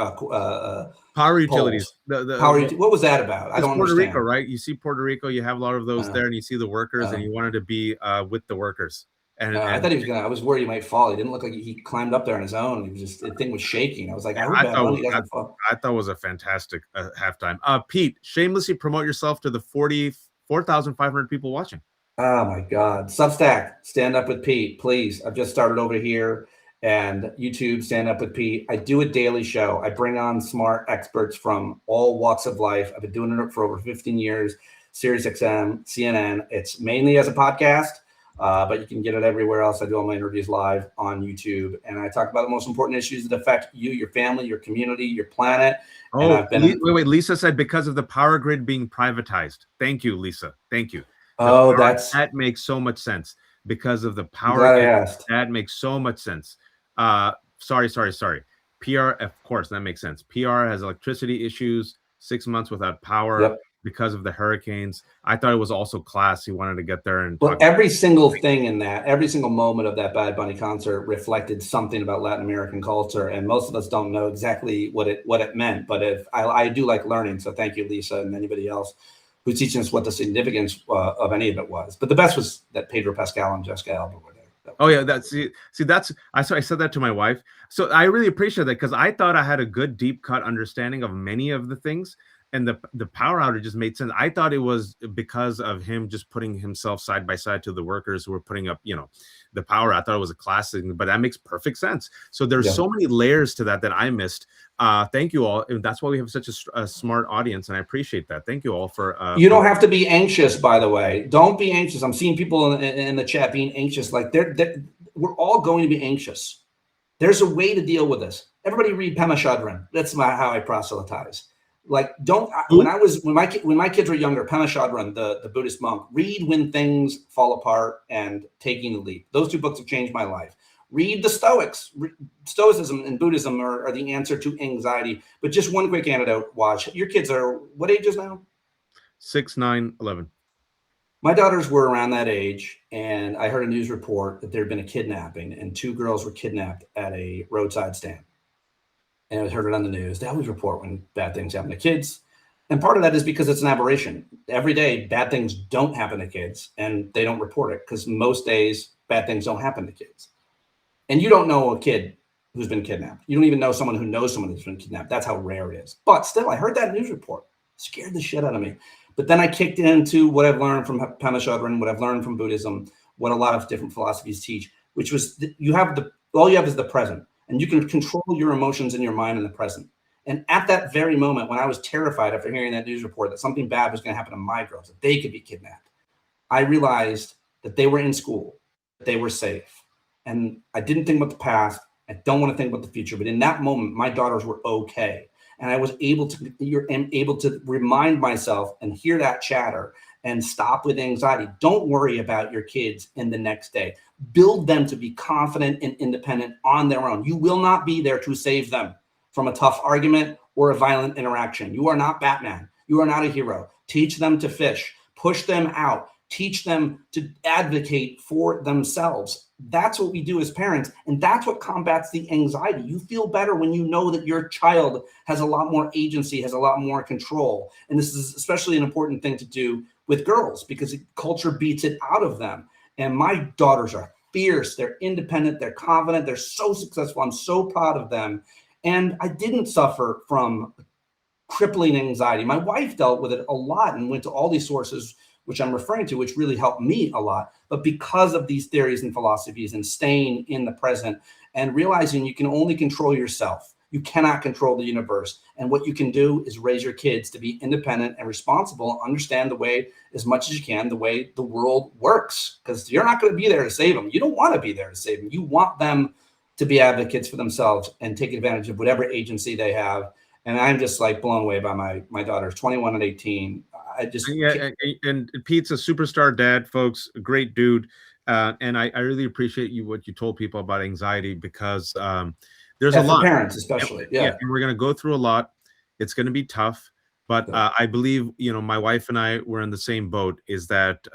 utilities? What was that about? I don't Puerto understand. Rico, right? You see Puerto Rico, you have a lot of those there, and you see the workers, and you wanted to be with the workers. And I thought he was gonna. I was worried he might fall. He didn't look like he climbed up there on his own. He was just the thing was shaking. I was like, I thought it was a fantastic halftime. Pete, shamelessly promote yourself to the 44,500 people watching. Oh my God! Substack, Stand Up with Pete, please. I've just started over here, and YouTube, Stand Up with Pete. I do a daily show. I bring on smart experts from all walks of life. I've been doing it for over 15 years. Sirius XM, CNN. It's mainly as a podcast. But you can get it everywhere else. I do all my interviews live on YouTube, and I talk about the most important issues that affect you, your family, your community, your planet. Oh, wait. Lisa said because of the power grid being privatized. Thank you, Lisa. Thank you. That makes so much sense because of the power grid. That makes so much sense. Sorry. PR, of course, that makes sense. PR has electricity issues, 6 months without power. Yep. Because of the hurricanes. I thought it was also class. He wanted to get there and every single thing in that, every single moment of that Bad Bunny concert reflected something about Latin American culture, and most of us don't know exactly what it meant. But if I do like learning, so thank you, Lisa, and anybody else who's teaching us what the significance of any of it was. But the best was that Pedro Pascal and Jessica Alba were there. Oh yeah, I said that to my wife. So I really appreciate that because I thought I had a good deep cut understanding of many of the things. And the power outages made sense. I thought it was because of him just putting himself side by side to the workers who were putting up, the power. I thought it was a classic, but that makes perfect sense. So there's so many layers to that I missed. Thank you all. And that's why we have such a smart audience, and I appreciate that. Thank you all for. You don't have to be anxious, by the way. Don't be anxious. I'm seeing people in the chat being anxious. Like we're all going to be anxious. There's a way to deal with this. Everybody read Pema Chodron. That's how I proselytize. Like, when my kids were younger, Pema Chodron, the Buddhist monk, read When Things Fall Apart and Taking the Leap. Those two books have changed my life. Read the Stoics. Stoicism and Buddhism are the answer to anxiety. But just one quick anecdote, Watch. Your kids are what ages now? 6, 9, 11. My daughters were around that age, and I heard a news report that there had been a kidnapping, and 2 girls were kidnapped at a roadside stand. And I heard it on the news. They always report when bad things happen to kids. And part of that is because it's an aberration. Every day, bad things don't happen to kids, and they don't report it because most days, bad things don't happen to kids. And you don't know a kid who's been kidnapped. You don't even know someone who knows someone who's been kidnapped. That's how rare it is. But still, I heard that news report. It scared the shit out of me. But then I kicked into what I've learned from Pema Chodron, what I've learned from Buddhism, what a lot of different philosophies teach, which was all you have is the present. And you can control your emotions in your mind in the present. And at that very moment, when I was terrified after hearing that news report that something bad was going to happen to my girls, that they could be kidnapped, I realized that they were in school, that they were safe. And I didn't think about the past. I don't want to think about the future. But in that moment, my daughters were okay. And I was able to remind myself and hear that chatter and stop with anxiety. Don't worry about your kids in the next day. Build them to be confident and independent on their own. You will not be there to save them from a tough argument or a violent interaction. You are not Batman. You are not a hero. Teach them to fish. Push them out. Teach them to advocate for themselves. That's what we do as parents, and that's what combats the anxiety. You feel better when you know that your child has a lot more agency, has a lot more control. And this is especially an important thing to do with girls because culture beats it out of them. And my daughters are fierce. They're independent. They're confident. They're so successful. I'm so proud of them. And I didn't suffer from crippling anxiety. My wife dealt with it a lot and went to all these sources, which I'm referring to, which really helped me a lot. But because of these theories and philosophies and staying in the present and realizing you can only control yourself, You cannot control the universe. And what you can do is raise your kids to be independent and responsible, understand the way, as much as you can, the way the world works, because you're not going to be there to save them. You don't want to be there to save them. You want them to be advocates for themselves and take advantage of whatever agency they have. And I'm just like blown away by my daughters, 21 and 18. I just and Pete's a superstar dad, folks, a great dude. And I really appreciate what you told people about anxiety, because there's a lot, parents especially. And we're going to go through a lot. It's going to be tough, but I believe, my wife and I were in the same boat, is that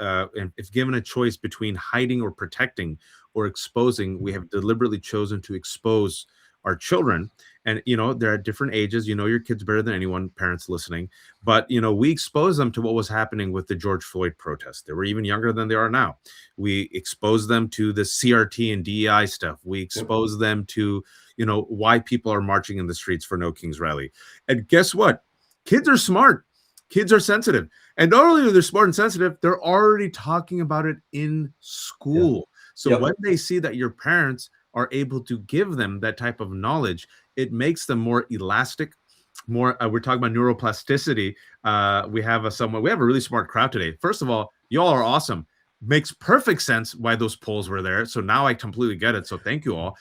if given a choice between hiding or protecting or exposing, we have deliberately chosen to expose our children. And, they're at different ages. Your kids better than anyone, parents listening. But, we exposed them to what was happening with the George Floyd protests. They were even younger than they are now. We exposed them to the CRT and DEI stuff. We exposed them to, why people are marching in the streets for No King's Rally. And guess what? Kids are smart. Kids are sensitive. And not only are they smart and sensitive, they're already talking about it in school. So when they see that your parents are able to give them that type of knowledge, it makes them more elastic, more, we're talking about neuroplasticity. We have a really smart crowd today. First of all, y'all are awesome. Makes perfect sense why those polls were there. So now I completely get it. So thank you all,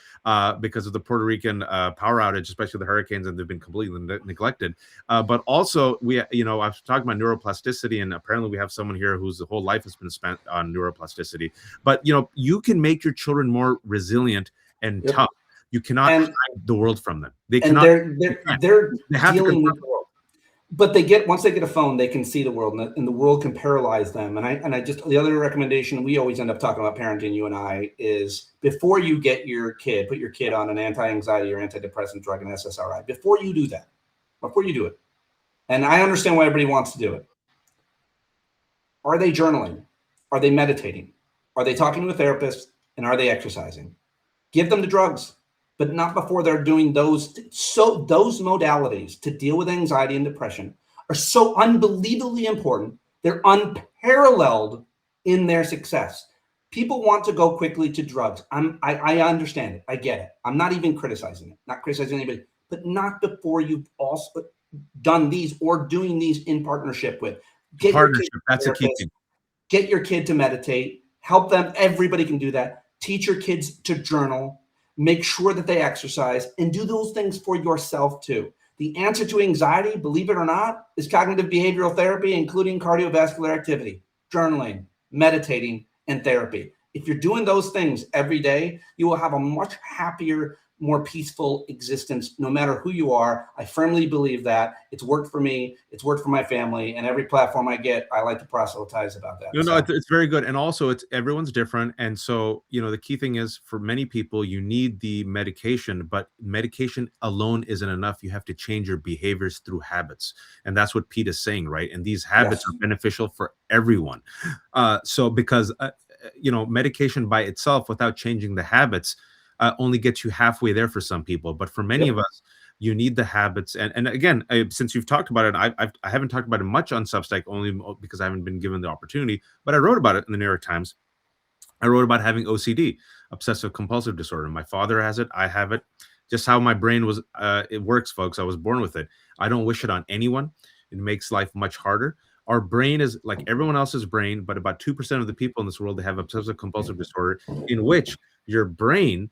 because of the Puerto Rican power outage, especially the hurricanes, and they've been completely neglected. But also I've talked about neuroplasticity, and apparently we have someone here whose whole life has been spent on neuroplasticity. But you can make your children more resilient and tough. You cannot hide the world from them. They cannot. They're dealing with the world. But once they get a phone, they can see the world, and the world can paralyze them. And I just, the other recommendation, we always end up talking about parenting, you and I, is before you get your kid, put your kid on an anti-anxiety or antidepressant drug, an SSRI. Before you do it, and I understand why everybody wants to do it. Are they journaling? Are they meditating? Are they talking to a therapist? And are they exercising? Give them the drugs, but not before they're doing those. So those modalities to deal with anxiety and depression are so unbelievably important. They're unparalleled in their success. People want to go quickly to drugs. I understand it. I get it. I'm not even criticizing it, not criticizing anybody, but not before you've also done these or doing these in partnership with. That's a key thing. Get your kid to meditate. Help them. Everybody can do that. Teach your kids to journal. Make sure that they exercise, and do those things for yourself too. The answer to anxiety, believe it or not, is cognitive behavioral therapy, including cardiovascular activity, journaling, meditating, and therapy. If you're doing those things every day, you will have a much happier, more peaceful existence, no matter who you are. I firmly believe that. It's worked for me. It's worked for my family. And every platform I get, I like to proselytize about that. It's very good. And also, everyone's different. And so, the key thing is, for many people, you need the medication, but medication alone isn't enough. You have to change your behaviors through habits. And that's what Pete is saying, right? And these habits are beneficial for everyone. Because medication by itself, without changing the habits, only gets you halfway there for some people. But for many of us, you need the habits. And again, since you've talked about it, I haven't talked about it much on Substack, only because I haven't been given the opportunity, but I wrote about it in the New York Times. I wrote about having OCD, obsessive compulsive disorder. My father has it. I have it. Just how my brain it works, folks. I was born with it. I don't wish it on anyone. It makes life much harder. Our brain is like everyone else's brain, but about 2% of the people in this world, they have obsessive compulsive disorder, in which your brain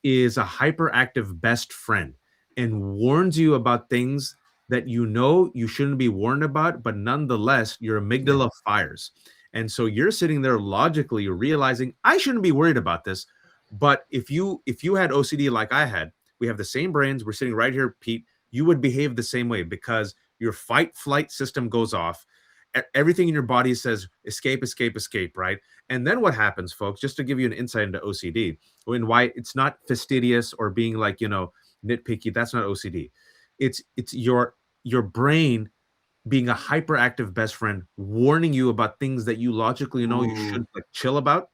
is a hyperactive best friend and warns you about things that you shouldn't be warned about, but nonetheless, your amygdala fires. And so you're sitting there logically realizing, I shouldn't be worried about this. But if you had OCD like I had, we have the same brains, we're sitting right here, Pete, you would behave the same way, because your fight flight system goes off. Everything in your body says escape, escape, escape, right? And then what happens, folks, just to give you an insight into OCD and why it's not fastidious or being like, nitpicky. That's not OCD. It's your brain being a hyperactive best friend, warning you about things that you logically know you should chill about.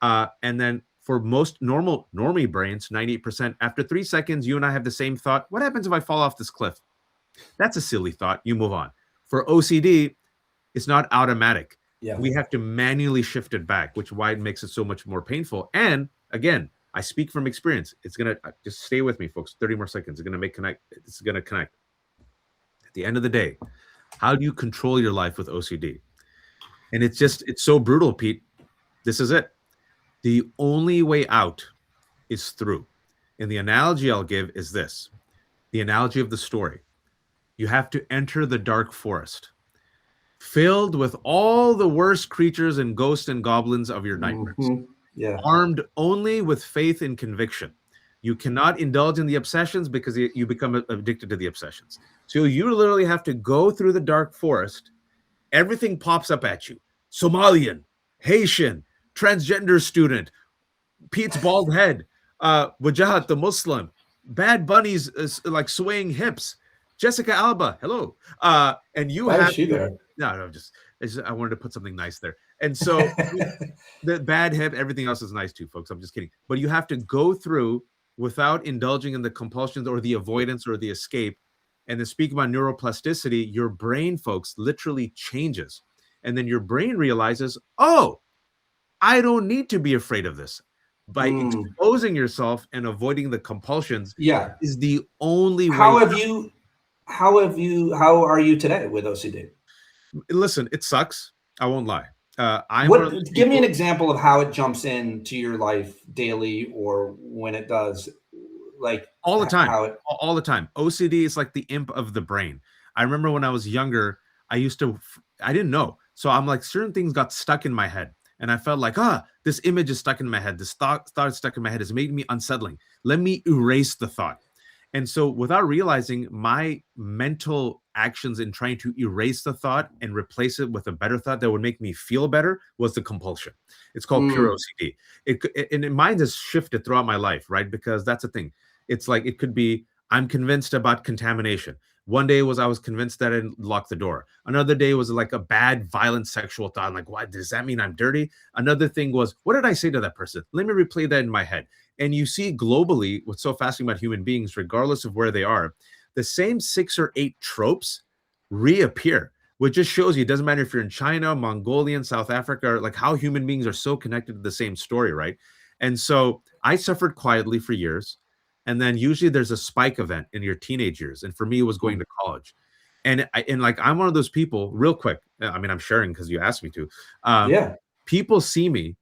And then for most normie brains, 98%, after 3 seconds, you and I have the same thought. What happens if I fall off this cliff? That's a silly thought. You move on. For OCD, it's not automatic. We have to manually shift it back, which is why it makes it so much more painful. And again, I speak from experience. It's going to just stay with me, folks. 30 more seconds. It's going to make connect. It's going to connect. At the end of the day, how do you control your life with OCD? And it's so brutal, Pete. This is it. The only way out is through. And the analogy I'll give is this. The analogy of the story. You have to enter the dark forest, filled with all the worst creatures and ghosts and goblins of your nightmares, armed only with faith and conviction. You cannot indulge in the obsessions because you become addicted to the obsessions. So you literally have to go through the dark forest. Everything pops up at you. Somalian, Haitian, transgender student, Pete's bald head, Wajahat the Muslim, Bad Bunny's like swaying hips, Jessica Alba, hello. And you have she there? No, I wanted to put something nice there. And so the bad hip, everything else is nice too, folks. I'm just kidding. But you have to go through without indulging in the compulsions or the avoidance or the escape. And then speaking about neuroplasticity, your brain, folks, literally changes. And then your brain realizes, oh, I don't need to be afraid of this. By exposing yourself and avoiding the compulsions is the only way. How are you today with OCD? Listen, it sucks. I won't lie. Give me an example of how it jumps into your life daily or when it does. Like all the time, all the time. OCD is like the imp of the brain. I remember when I was younger, I didn't know. So I'm like, certain things got stuck in my head. And I felt like, this image is stuck in my head. This thought is stuck in my head. It's making me unsettling. Let me erase the thought. And so without realizing, my mental actions in trying to erase the thought and replace it with a better thought that would make me feel better was the compulsion. It's called pure OCD. And mine has shifted throughout my life, right? Because that's the thing. It's like, it could be, I'm convinced about contamination. One day I was convinced that I didn't lock the door. Another day was like a bad, violent sexual thought. I'm like, what does that mean? I'm dirty. Another thing was, what did I say to that person? Let me replay that in my head. And you see globally, what's so fascinating about human beings, regardless of where they are, the same 6 or 8 tropes reappear, which just shows you it doesn't matter if you're in China, Mongolian, South Africa, or like how human beings are so connected to the same story, right? And so I suffered quietly for years. And then usually there's a spike event in your teenage years. And for me, it was going to college. And I'm one of those people, real quick. I mean, I'm sharing because you asked me to. People see me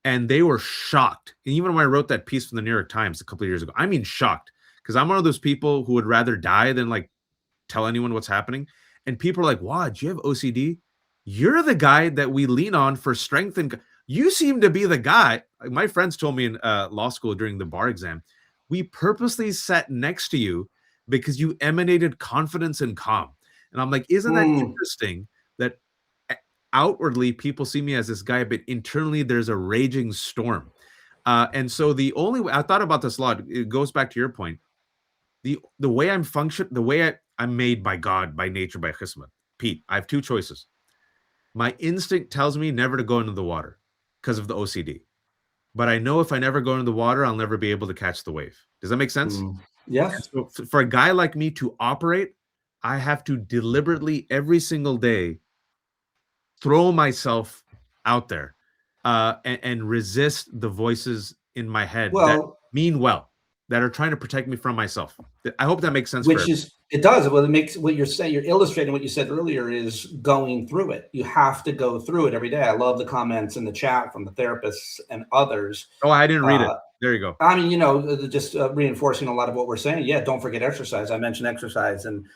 and they were shocked. And even when I wrote that piece from the New York Times a couple of years ago, I mean, shocked. Because I'm one of those people who would rather die than like tell anyone what's happening. And people are like, wow, do you have OCD? You're the guy that we lean on for strength. And you seem to be the guy. Like my friends told me in law school during the bar exam, we purposely sat next to you because you emanated confidence and calm. And I'm like, isn't that interesting that outwardly people see me as this guy, but internally there's a raging storm. And so the only way I thought about this a lot, it goes back to your point. The way I'm the way I'm made by God, by nature, by Chisma. Pete, I have 2 choices. My instinct tells me never to go into the water because of the OCD. But I know if I never go into the water, I'll never be able to catch the wave. Does that make sense? Yes. So for a guy like me to operate, I have to deliberately every single day throw myself out there and resist the voices in my head that mean well, that are trying to protect me from myself. I hope that makes sense. It does. Well, it makes what you're saying, you're illustrating what you said earlier is going through it. You have to go through it every day. I love the comments in the chat from the therapists and others. Oh, I didn't read it. There you go. I mean, just reinforcing a lot of what we're saying. Yeah, don't forget exercise. I mentioned exercise, and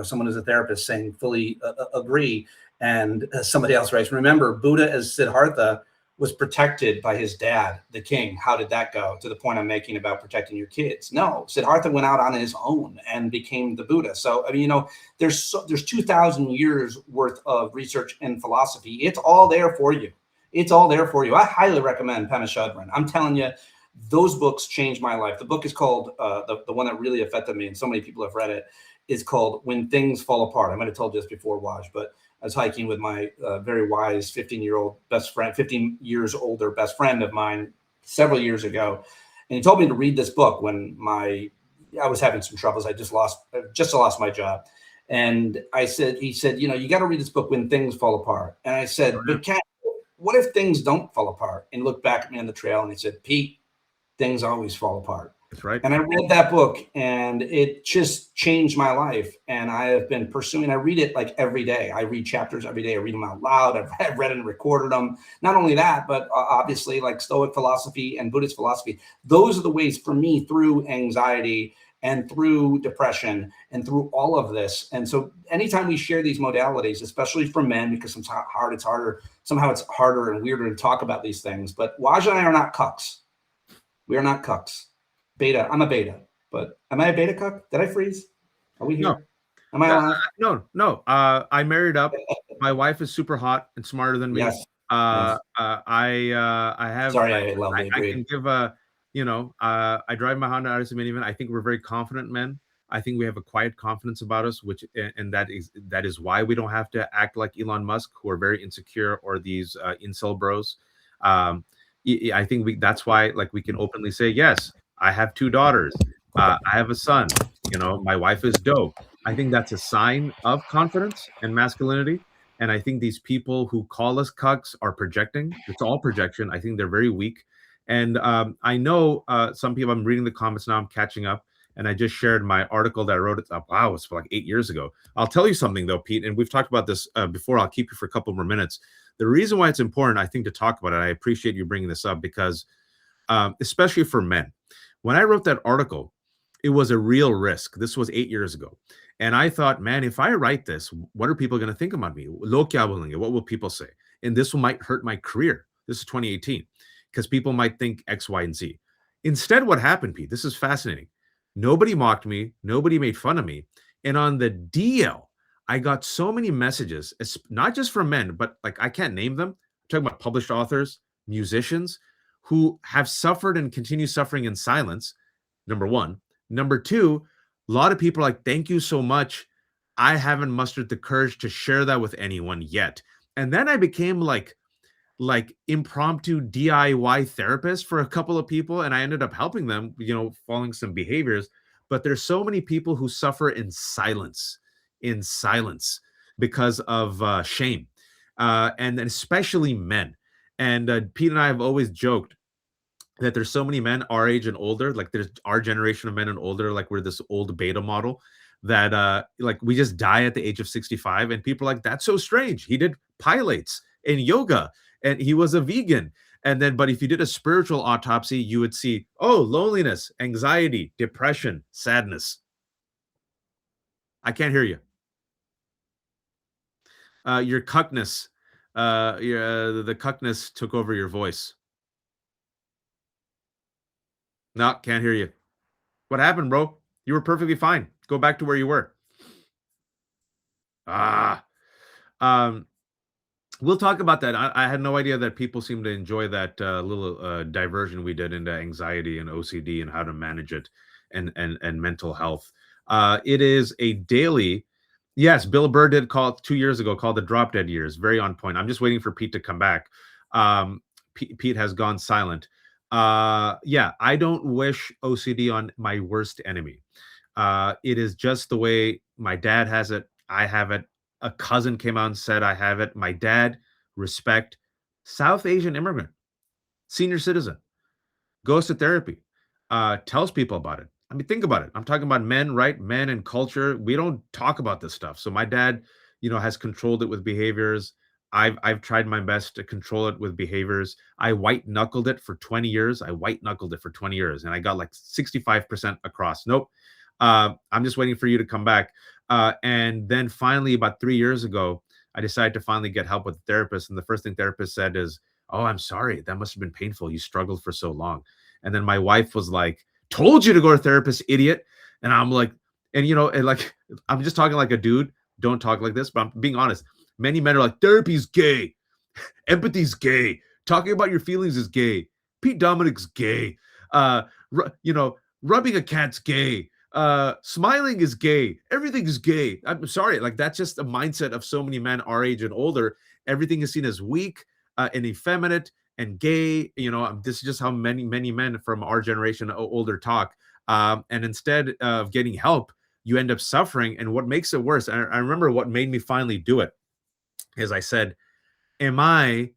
someone who's a therapist saying fully agree. And somebody else writes, remember, Buddha as Siddhartha was protected by his dad, the king. How did that go? To the point I'm making about protecting your kids. No, Siddhartha went out on his own and became the Buddha. So, I mean, there's 2,000 years worth of research and philosophy. It's all there for you. It's all there for you. I highly recommend Pema Chodron. I'm telling you, those books changed my life. The book is called, the one that really affected me, and so many people have read it, is called When Things Fall Apart. I might have told you this before, Waj, but I was hiking with my very wise 15-year-old best friend, 15 years older best friend of mine several years ago. And he told me to read this book when I was having some troubles. I just lost my job. And he said, you got to read this book When Things Fall Apart. And I said, but Ken, what if things don't fall apart? And he looked back at me on the trail and he said, Pete, things always fall apart. That's right. And I read that book and it just changed my life. And I have been pursuing, I read it like every day. I read chapters every day. I read them out loud. I've read and recorded them. Not only that, but obviously like Stoic philosophy and Buddhist philosophy. Those are the ways for me through anxiety and through depression and through all of this. And so anytime we share these modalities, especially for men, because somehow it's harder and weirder to talk about these things. But Waj and I are not cucks. We are not cucks. Beta. I'm a beta, but am I a beta cuck? Did I freeze? Are we here? No. Am I alive? No. I married up. My wife is super hot and smarter than me. Yes. I have. Sorry, I love it. I can give a. I drive my Honda Odyssey minivan. I think we're very confident men. I think we have a quiet confidence about us, and that is why we don't have to act like Elon Musk, who are very insecure, or these incel bros. I think that's why, like, we can openly say, yes, I have 2 daughters. I have a son. My wife is dope. I think that's a sign of confidence and masculinity. And I think these people who call us cucks are projecting. It's all projection. I think they're very weak. And I know some people, I'm reading the comments now, I'm catching up. And I just shared my article that I wrote. Wow, it was like 8 years ago. I'll tell you something, though, Pete, and we've talked about this before. I'll keep you for a couple more minutes. The reason why it's important, I think, to talk about it, I appreciate you bringing this up, because especially for men, when I wrote that article, it was a real risk. This was 8 years ago. And I thought, man, if I write this, what are people going to think about me? What will people say? And this might hurt my career. This is 2018, because people might think X, Y, and Z. Instead, what happened, Pete, this is fascinating. Nobody mocked me. Nobody made fun of me. And on the DL, I got so many messages, not just from men, but like, I can't name them. I'm talking about published authors, musicians who have suffered and continue suffering in silence, number one. Number two, a lot of people are like, thank you so much. I haven't mustered the courage to share that with anyone yet. And then I became like impromptu DIY therapist for a couple of people, and I ended up helping them, following some behaviors. But there's so many people who suffer in silence because of shame, and especially men. And Pete and I have always joked that there's so many men our age and older, like there's our generation of men and older, like we're this old beta model that like we just die at the age of 65, and people are like, that's so strange. He did pilates and yoga and he was a vegan. And then, but if you did a spiritual autopsy, you would see, oh, loneliness, anxiety, depression, sadness. I can't hear you. Your cuckness, the cuckness took over your voice. No, can't hear you. What happened, bro? You were perfectly fine. Go back to where you were. We'll talk about that. I had no idea that people seem to enjoy that little diversion we did into anxiety and OCD and how to manage it, and mental health. It is a daily. Yes, Bill Burr did call it 2 years ago, called the Drop Dead Years. Very on point. I'm just waiting for Pete to come back. Pete has gone silent. Yeah, I don't wish OCD on my worst enemy. It is just the way my dad has it. I have it. A cousin came out and said I have it. My dad, respect, South Asian immigrant, senior citizen, goes to therapy, tells people about it. I mean, think about it. I'm talking about men, right? Men and culture. We don't talk about this stuff. So my dad, has controlled it with behaviors. I've tried my best to control it with behaviors. I white knuckled it for 20 years. And I got like 65% across. Nope. I'm just waiting for you to come back. And then finally, about 3 years ago, I decided to finally get help with a therapist. And the first thing therapist said is, oh, I'm sorry. That must have been painful. You struggled for so long. And then my wife was like, told you to go to therapist, idiot. And I'm like, and like, I'm just talking like a dude. Don't talk like this, but I'm being honest. Many men are like, therapy's gay. Empathy's gay. Talking about your feelings is gay. Pete Dominick's gay. Rubbing a cat's gay. Smiling is gay. Everything is gay. I'm sorry. Like, that's just a mindset of so many men our age and older. Everything is seen as weak and effeminate and gay. This is just how many men from our generation older talk. And instead of getting help, you end up suffering. And what makes it worse, I remember what made me finally do it, is I said, am I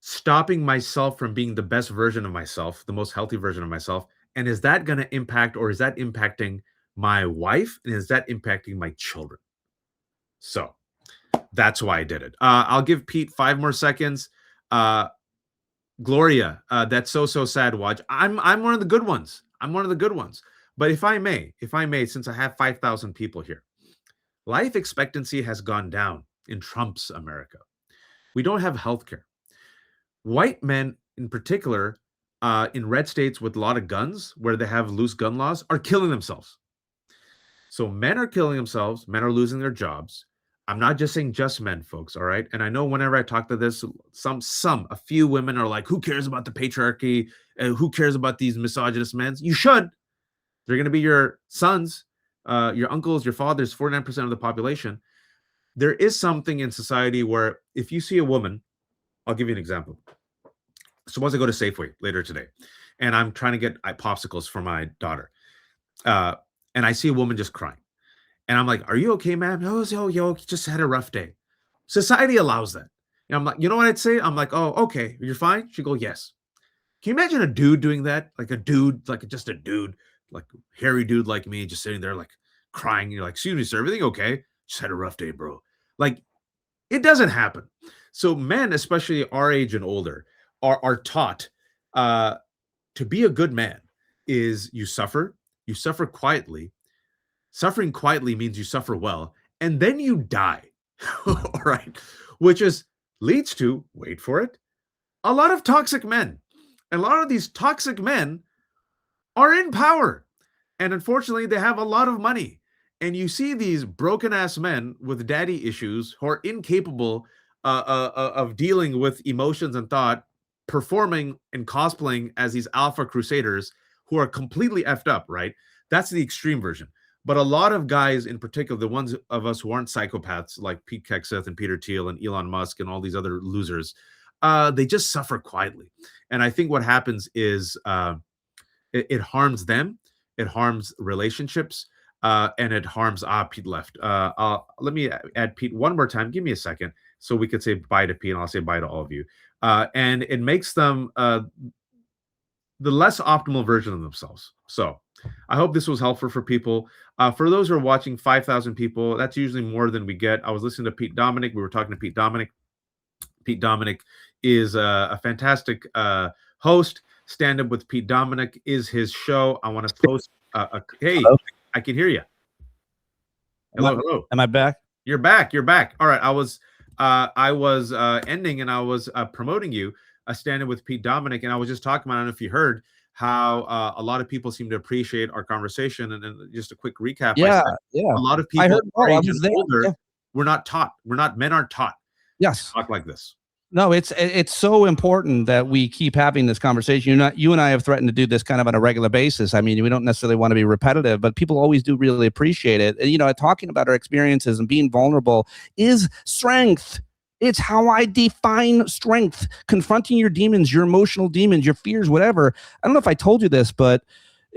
stopping myself from being the best version of myself, the most healthy version of myself? And is that going to impact, or is that impacting my wife? And is that impacting my children? So that's why I did it. I'll give Pete 5 more seconds. Gloria, that's so sad. Watch. I'm one of the good ones. I'm one of the good ones. But if I may, since I have 5,000 people here, life expectancy has gone down in Trump's America. We don't have healthcare. White men, in particular, in red states with a lot of guns, where they have loose gun laws, are killing themselves. So men are killing themselves. Men are losing their jobs. I'm not just saying just men, folks. All right. And I know whenever I talk to this, a few women are like, who cares about the patriarchy? Who cares about these misogynist men? You should. They're going to be your sons, your uncles, your fathers, 49% of the population. There is something in society where if you see a woman, I'll give you an example. Suppose I go to Safeway later today and I'm trying to get popsicles for my daughter. And I see a woman just crying. And I'm like, are you okay, ma'am? Oh, just had a rough day. Society allows that. And I'm like, you know what I'd say? I'm like, oh, okay, you're fine? She'd go, yes. Can you imagine a dude doing that? Like a dude, like just a dude, like hairy dude like me, just sitting there like crying. You're like, excuse me, sir, everything okay? Just had a rough day, bro. Like, it doesn't happen. So men, especially our age and older, are taught to be a good man is you suffer quietly. Suffering quietly means you suffer well, and then you die. All right. Which leads to, wait for it, a lot of toxic men. And a lot of these toxic men are in power. And unfortunately, they have a lot of money. And you see these broken ass men with daddy issues who are incapable of dealing with emotions and thought, performing and cosplaying as these alpha crusaders who are completely effed up, right? That's the extreme version. But a lot of guys, in particular, the ones of us who aren't psychopaths like Pete Kexeth and Peter Thiel and Elon Musk and all these other losers, they just suffer quietly. And I think what happens is it harms them, it harms relationships, and it harms, Pete left. Let me add Pete one more time. Give me a second so we could say bye to Pete, and I'll say bye to all of you. And it makes them the less optimal version of themselves. So I hope this was helpful for people. For those who are watching, 5,000 people, that's usually more than we get. I was listening to Pete Dominick. We were talking to Pete Dominick. Pete Dominick is a fantastic host. Stand Up with Pete Dominick is his show. I want to post hey, hello? I can hear you. Hello. Am I back? You're back. All right. I was ending and I was promoting you. Stand Up with Pete Dominick, and I was just talking about, I don't know if you heard, how a lot of people seem to appreciate our conversation. And then just a quick recap. Yeah. A lot of people older, men aren't taught to talk like this. No, it's so important that we keep having this conversation. You and I have threatened to do this kind of on a regular basis. I mean, we don't necessarily want to be repetitive, but people always do really appreciate it. And, talking about our experiences and being vulnerable is strength. It's how I define strength. Confronting your demons, your emotional demons, your fears, whatever. I don't know if I told you this, but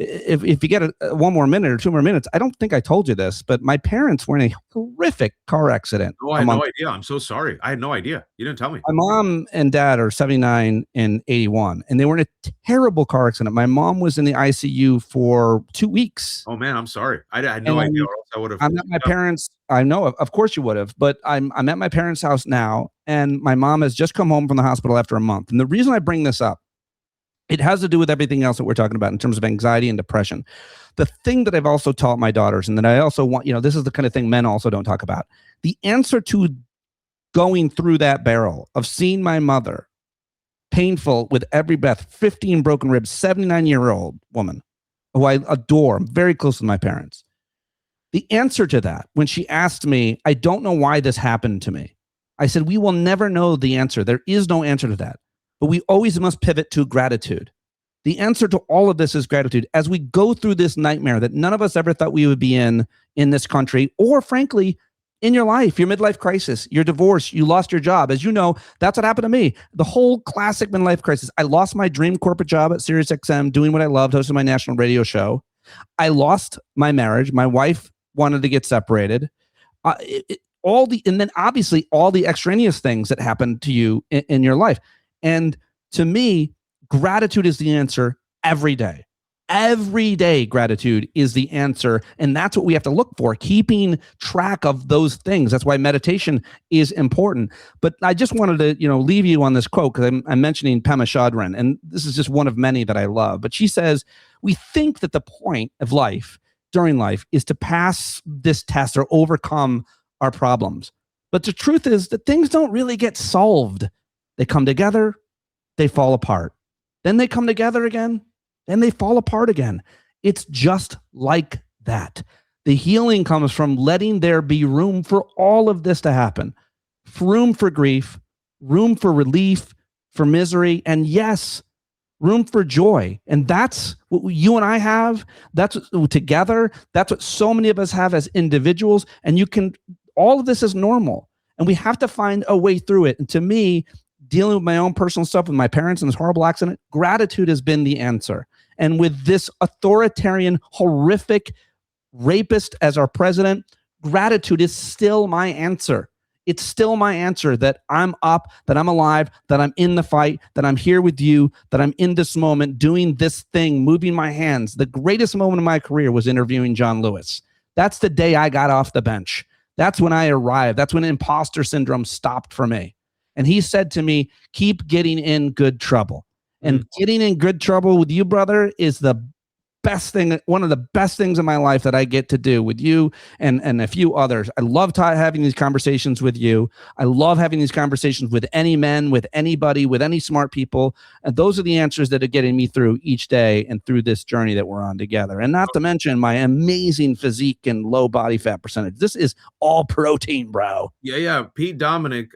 if you get one more minute or 2 more minutes, I don't think I told you this, but my parents were in a horrific car accident. Oh, I had no idea. I'm so sorry. I had no idea. You didn't tell me. My mom and dad are 79 and 81, and they were in a terrible car accident. My mom was in the ICU for 2 weeks. Oh man, I'm sorry. I had no idea. Or else I would have. I'm at my parents. I know, of course you would have, but I'm at my parents' house now, and my mom has just come home from the hospital after a month. And the reason I bring this up, it has to do with everything else that we're talking about in terms of anxiety and depression. The thing that I've also taught my daughters, and that I also want, this is the kind of thing men also don't talk about. The answer to going through that barrel of seeing my mother, painful with every breath, 15 broken ribs, 79-year-old woman who I adore, I'm very close with my parents. The answer to that, when she asked me, I don't know why this happened to me, I said, we will never know the answer. There is no answer to that. But we always must pivot to gratitude. The answer to all of this is gratitude. As we go through this nightmare that none of us ever thought we would be in this country, or frankly, in your life, your midlife crisis, your divorce, you lost your job. As you know, that's what happened to me. The whole classic midlife crisis. I lost my dream corporate job at SiriusXM, doing what I loved, hosting my national radio show. I lost my marriage. My wife wanted to get separated. And then obviously all the extraneous things that happened to you in your life. And to me, gratitude is the answer every day. Every day, gratitude is the answer. And that's what we have to look for, keeping track of those things. That's why meditation is important. But I just wanted to, leave you on this quote, because I'm mentioning Pema Chodron, and this is just one of many that I love. But she says, we think that the point of life, during life, is to pass this test or overcome our problems. But the truth is that things don't really get solved. They come together, they fall apart. Then they come together again, and they fall apart again. It's just like that. The healing comes from letting there be room for all of this to happen. Room for grief, room for relief, for misery, and yes, room for joy. And that's what you and I have. That's what, together. That's what so many of us have as individuals. And all of this is normal. And we have to find a way through it. And to me, dealing with my own personal stuff with my parents and this horrible accident, gratitude has been the answer. And with this authoritarian, horrific rapist as our president, gratitude is still my answer. It's still my answer that I'm up, that I'm alive, that I'm in the fight, that I'm here with you, that I'm in this moment doing this thing, moving my hands. The greatest moment of my career was interviewing John Lewis. That's the day I got off the bench. That's when I arrived. That's when imposter syndrome stopped for me. And he said to me, keep getting in good trouble. And getting in good trouble with you, brother, is the best thing, one of the best things in my life that I get to do with you and a few others. I love having these conversations with you. I love having these conversations with any men, with anybody, with any smart people. And those are the answers that are getting me through each day and through this journey that we're on together. And not to mention my amazing physique and low body fat percentage. This is all protein, bro. Yeah. Pete Dominick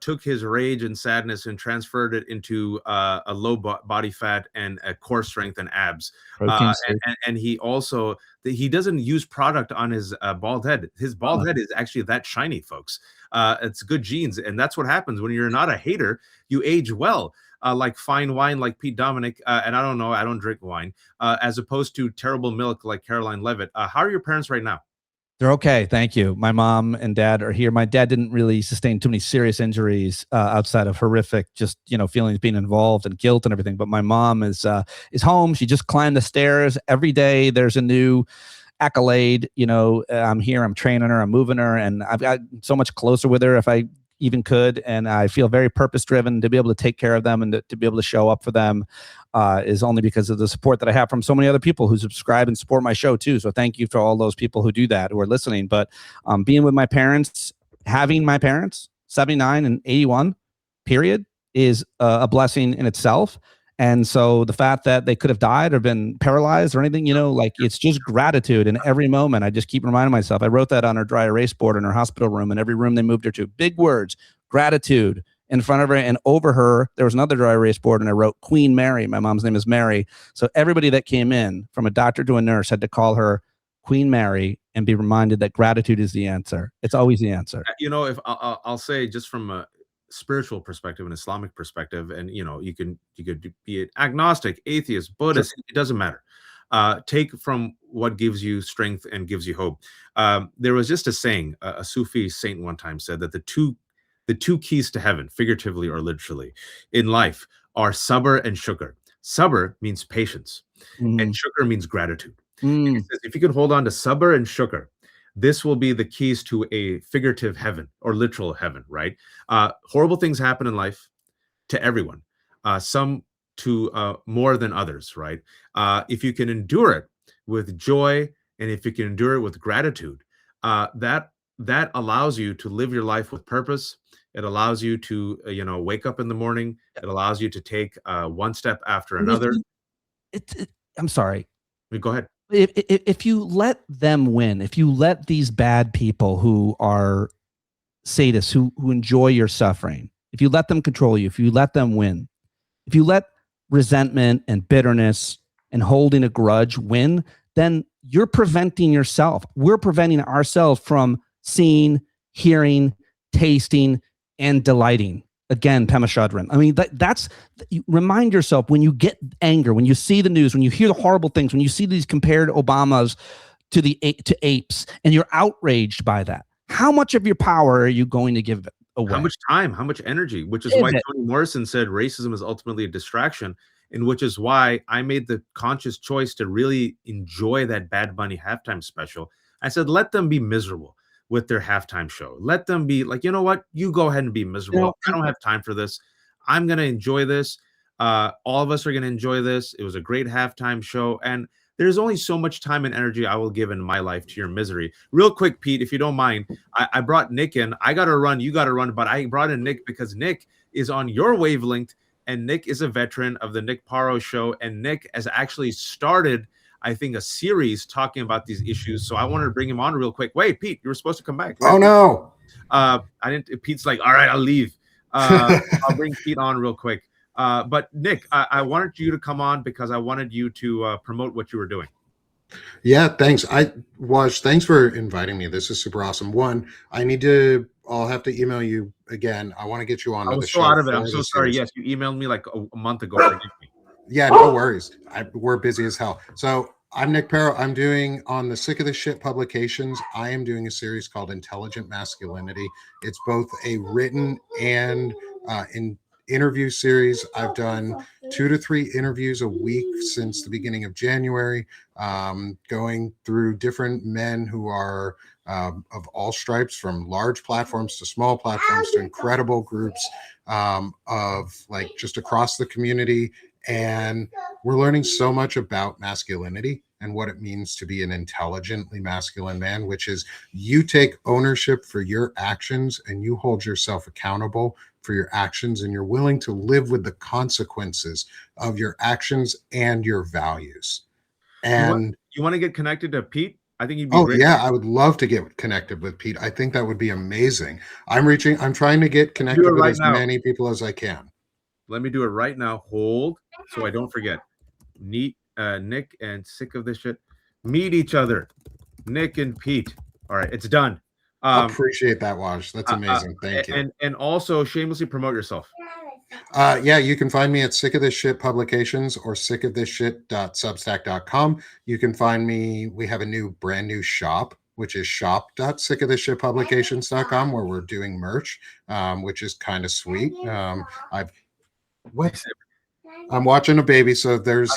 took his rage and sadness and transferred it into a low body fat and a core strength and abs. And he also, he doesn't use product on his bald head. His bald head is actually that shiny, folks. It's good genes. And that's what happens when you're not a hater. You age well, like fine wine, like Pete Dominick. And I don't know, I don't drink wine, as opposed to terrible milk like Caroline Levitt. How are your parents right now? They're okay. Thank you. My mom and dad are here. My dad didn't really sustain too many serious injuries outside of horrific, just, feelings being involved and guilt and everything. But my mom is home. She just climbed the stairs every day. There's a new accolade. I'm here. I'm training her. I'm moving her. And I've got so much closer with her if I even could. And I feel very purpose driven to be able to take care of them and to be able to show up for them is only because of the support that I have from so many other people who subscribe and support my show too. So thank you for all those people who do that, who are listening. But being with my parents, having my parents, 79 and 81, period, is a blessing in itself. And so the fact that they could have died or been paralyzed or anything, it's just gratitude in every moment. I just keep reminding myself. I wrote that on her dry erase board in her hospital room, and every room they moved her to. Big words, gratitude. In front of her and over her, there was another dry erase board, and I wrote Queen Mary. My mom's name is Mary. So everybody that came in, from a doctor to a nurse, had to call her Queen Mary and be reminded that gratitude is the answer. It's always the answer. If I'll say, just from a spiritual perspective, an Islamic perspective, and you could be an agnostic, atheist, Buddhist, it doesn't matter. Take from what gives you strength and gives you hope. There was just a saying, a Sufi saint one time said that the two keys to heaven, figuratively or literally, in life are sabr and shukr. Sabr means patience, and shukr means gratitude. And it says, if you can hold on to sabr and shukr, this will be the keys to a figurative heaven or literal heaven, right? Horrible things happen in life to everyone, some to more than others, right? If you can endure it with joy, and if you can endure it with gratitude, that allows you to live your life with purpose. It allows you to, wake up in the morning. It allows you to take one step after another. I'm sorry. Go ahead. If you let them win, if you let these bad people who are sadists, who enjoy your suffering, if you let them control you, if you let them win, if you let resentment and bitterness and holding a grudge win, then you're preventing yourself. We're preventing ourselves from seeing, hearing, tasting, and delighting. Again, Pema Chodron. I mean, that's remind yourself when you get anger, when you see the news, when you hear the horrible things, when you see these compared Obamas to apes, and you're outraged by that. How much of your power are you going to give away. How much time, how much energy, which is Is why it? Toni Morrison said racism is ultimately a distraction, and which is why I made the conscious choice to really enjoy that Bad Bunny halftime special. I said, let them be miserable with their halftime show. Let them be like, you know what? You go ahead and be miserable. I don't have time for this. I'm going to enjoy this. All of us are going to enjoy this. It was a great halftime show. And there's only so much time and energy I will give in my life to your misery. Real quick, Pete, if you don't mind, I brought Nick in. I got to run. You got to run. But I brought in Nick because Nick is on your wavelength. And Nick is a veteran of the Nick Paro show. And Nick has actually started, I think, a series talking about these issues. So I wanted to bring him on real quick. Wait, Pete, you were supposed to come back. Oh, no. I didn't. Pete's like, all right, I'll leave. I'll bring Pete on real quick. But Nick, I wanted you to come on because I wanted you to promote what you were doing. Yeah, thanks. Thanks for inviting me. This is super awesome. One, I'll have to email you again. I want to get you on I the was show. so out of it. I'm for so the sorry. series. Yes, you emailed me like a month ago. Forgive me. Yeah, no worries. We're busy as hell. So I'm Nick Paro. I'm doing on the Sick of This Shit publications. I am doing a series called Intelligent Masculinity. It's both a written and interview series. I've done 2 to 3 interviews a week since the beginning of January, going through different men who are of all stripes, from large platforms to small platforms to incredible groups of like just across the community. And we're learning so much about masculinity and what it means to be an intelligently masculine man, which is you take ownership for your actions and you hold yourself accountable for your actions, and you're willing to live with the consequences of your actions and your values. And you want to get connected to Pete? I think he'd be great. Yeah, I would love to get connected with Pete. I think that would be amazing. I'm trying to get connected with as many people as I can. Let me do it right now. Hold, so I don't forget. Nick and Sick of This Shit meet each other. Nick and Pete. All right, it's done. Appreciate that, Waj. That's amazing. Thank you. And also shamelessly promote yourself. Yeah, you can find me at Sick of This Shit Publications or sickofthisshit.substack.com. You can find me. We have a brand new shop, which is shop.sickofthisshitpublications.com, where we're doing merch, which is kind of sweet. I'm watching a baby, so there's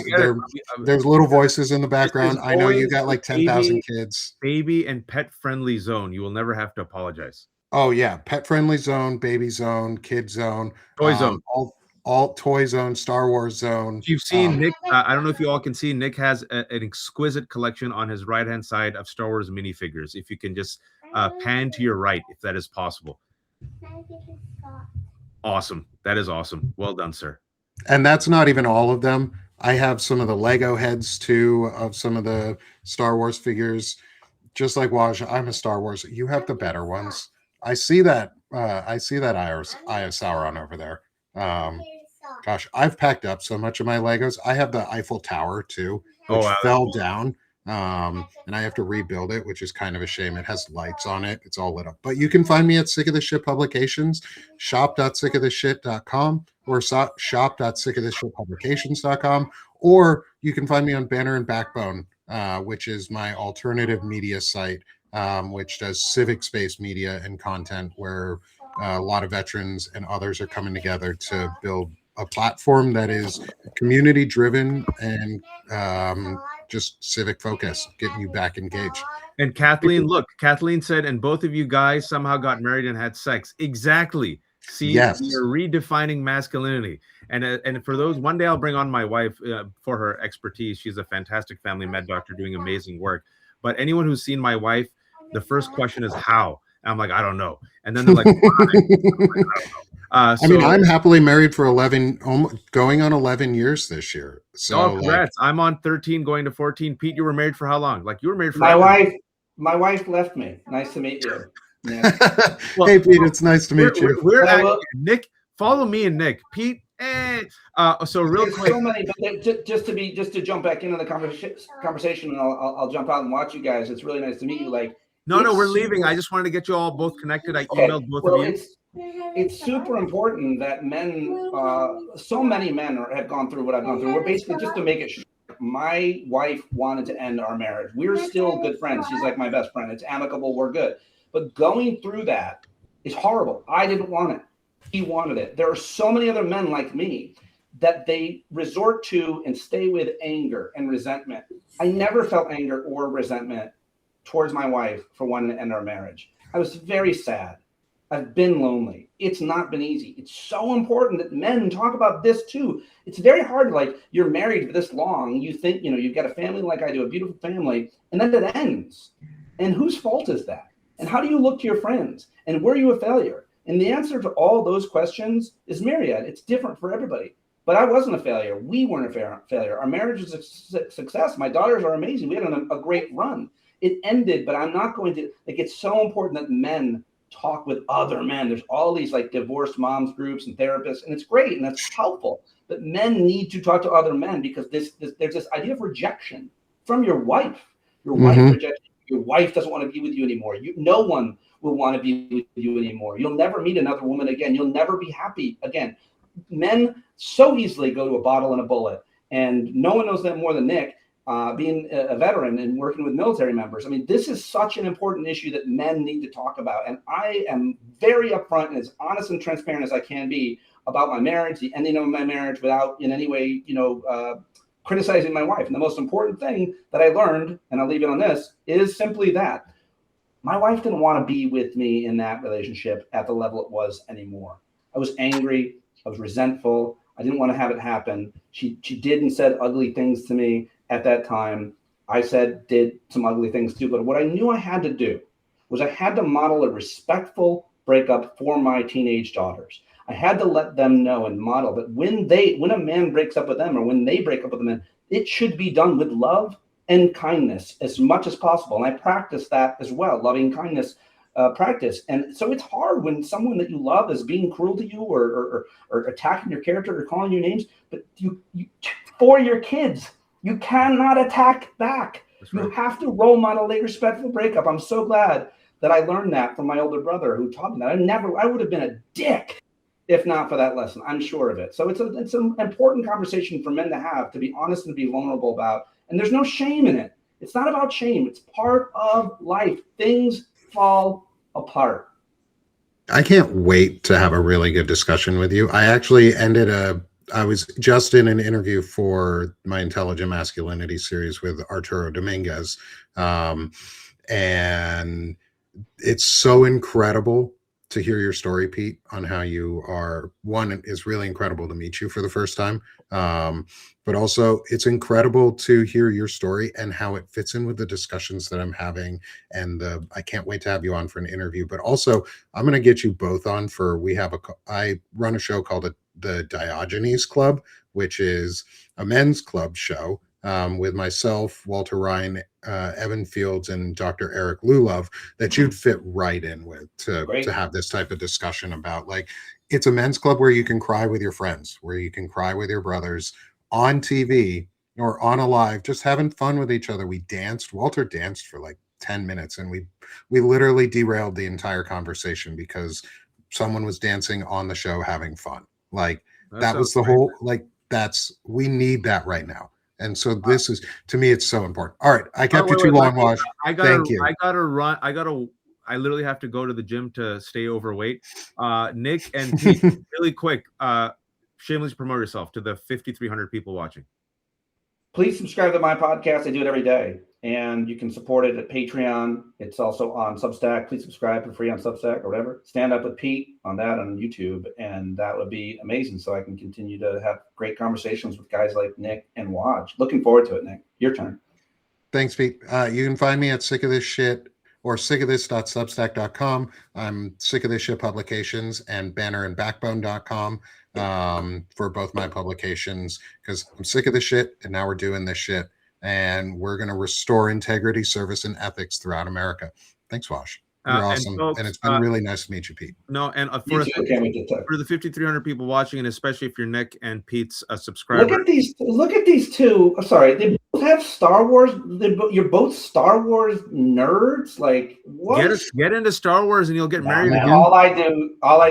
little voices in the background. I know you got like 10,000 kids. Baby and pet friendly zone. You will never have to apologize. Oh yeah, pet friendly zone, baby zone, kid zone, toy zone, all toy zone, Star Wars zone. If you've seen Nick, I don't know if you all can see. Nick has an exquisite collection on his right hand side of Star Wars minifigures. If you can just pan to your right, if that is possible. Awesome. That is awesome. Well done, sir. And that's not even all of them. I have some of the Lego heads too of some of the Star Wars figures. Just like Waj, I'm a Star Wars. You have the better ones. I see that. I see that Eye of Sauron over there. Gosh, I've packed up so much of my Legos. I have the Eiffel Tower too, which fell down. And I have to rebuild it, which is kind of a shame. It has lights on it. It's all lit up. But you can find me at Sick of This Shit Publications, shop.sickofthisshit.com or shop.sickofthisshitpublications.com, or you can find me on Banner and Backbone, which is my alternative media site, which does civic space media and content, where a lot of veterans and others are coming together to build a platform that is community driven and just civic focus, getting you back engaged. And Kathleen, look, Kathleen said, and both of you guys somehow got married and had sex. Exactly. See, yes. You're redefining masculinity. And for those, one day I'll bring on my wife for her expertise. She's a fantastic family med doctor doing amazing work. But anyone who's seen my wife, the first question is how. And I'm like, I don't know. And then they're like, why? I'm like, I don't know. I mean, I'm happily married for 11, going on 11 years this year. So, congrats! I'm on 13, going to 14. Pete, you were married for how long? Like, you were married for my wife left me. Nice to meet you. Yeah. Well, hey, Pete, it's nice to meet you. We're actually, Nick. Follow me and Nick. Pete. So real quick. So many, but just to jump back into the conversation, and I'll jump out and watch you guys. It's really nice to meet you. Like, no, we're leaving. I just wanted to get you all both connected. I emailed both of you. It's super important that men, so many men have gone through what I've gone through. We're basically, just to make it short, my wife wanted to end our marriage. We're still good friends. She's like my best friend. It's amicable. We're good. But going through that, It's horrible. I didn't want it. He wanted it. There are so many other men like me that they resort to and stay with anger and resentment. I never felt anger or resentment towards my wife for wanting to end our marriage. I was very sad. I've been lonely. It's not been easy. It's so important that men talk about this too. It's very hard, like, you're married for this long, you think, you know, you've got a family like I do, a beautiful family, and then it ends. And whose fault is that? And how do you look to your friends? And were you a failure? And the answer to all those questions is myriad. It's different for everybody. But I wasn't a failure. We weren't a failure. Our marriage was a success. My daughters are amazing. We had a great run. It ended, but I'm not going to, like, it's so important that men talk with other men. There's all these like divorced moms groups and therapists, and it's great and it's helpful. But men need to talk to other men because there's this idea of rejection from your wife. Your wife rejects you. Your wife doesn't want to be with you anymore. No one will want to be with you anymore. You'll never meet another woman again. You'll never be happy again. Men so easily go to a bottle and a bullet, and no one knows that more than Nick. Being a veteran and working with military members. I mean, this is such an important issue that men need to talk about. And I am very upfront and as honest and transparent as I can be about my marriage, the ending of my marriage, without in any way, criticizing my wife. And the most important thing that I learned, and I'll leave it on this, is simply that my wife didn't want to be with me in that relationship at the level it was anymore. I was angry. I was resentful. I didn't want to have it happen. She did and said ugly things to me. At that time, I did some ugly things too. But what I knew I had to do was I had to model a respectful breakup for my teenage daughters. I had to let them know and model that when a man breaks up with them or when they break up with a man, it should be done with love and kindness as much as possible. And I practice that as well, loving kindness practice. And so it's hard when someone that you love is being cruel to you or attacking your character or calling you names, but you for your kids, you cannot attack back. You have to role model a respectful breakup. I'm so glad that I learned that from my older brother who taught me that. I would have been a dick if not for that lesson. I'm sure of it. So it's an important conversation for men to have, to be honest and be vulnerable about. And there's no shame in it. It's not about shame. It's part of life. Things fall apart. I can't wait to have a really good discussion with you. I was just in an interview for my Intelligent Masculinity series with Arturo Dominguez. And it's so incredible to hear your story, Pete, on how you are. One, it's really incredible to meet you for the first time. But also it's incredible to hear your story and how it fits in with the discussions that I'm having. And I can't wait to have you on for an interview, but also I'm going to get you both on I run a show called the Diogenes Club, which is a men's club show with myself, Walter Ryan, Evan Fields, and Dr. Eric Lulov that you'd fit right in with to have this type of discussion about, like, it's a men's club where you can cry with your friends, where you can cry with your brothers on TV or on a live, just having fun with each other. We danced. Walter danced for like 10 minutes and we literally derailed the entire conversation because someone was dancing on the show having fun. Like that was the whole, like, we need that right now. And so this is, to me, it's so important. All right. I kept you too long, Wash. Thank you. I gotta run. I literally have to go to the gym to stay overweight. Nick and Pete, really quick, shamelessly promote yourself to the 5,300 people watching. Please subscribe to my podcast. I do it every day. And you can support it at Patreon. It's also on Substack. Please subscribe for free on Substack or whatever. Stand Up with Pete on that on YouTube. And that would be amazing. So I can continue to have great conversations with guys like Nick and Waj. Looking forward to it, Nick. Your turn. Thanks, Pete. You can find me at Sick of This Shit or sickofthis.substack.com. I'm Sick of This Shit Publications and bannerandbackbone.com for both my publications, because I'm sick of this shit and now we're doing this shit. And we're going to restore integrity, service, and ethics throughout America. Thanks, Wash. You're awesome. And, folks, and it's been really nice to meet you, Pete. No, and for the 5,300 people watching, and especially if you're Nick and Pete's a subscriber. Look at these two. Sorry, they both have Star Wars. You're both Star Wars nerds. Like, what? Get into Star Wars and you'll get married. Man, all I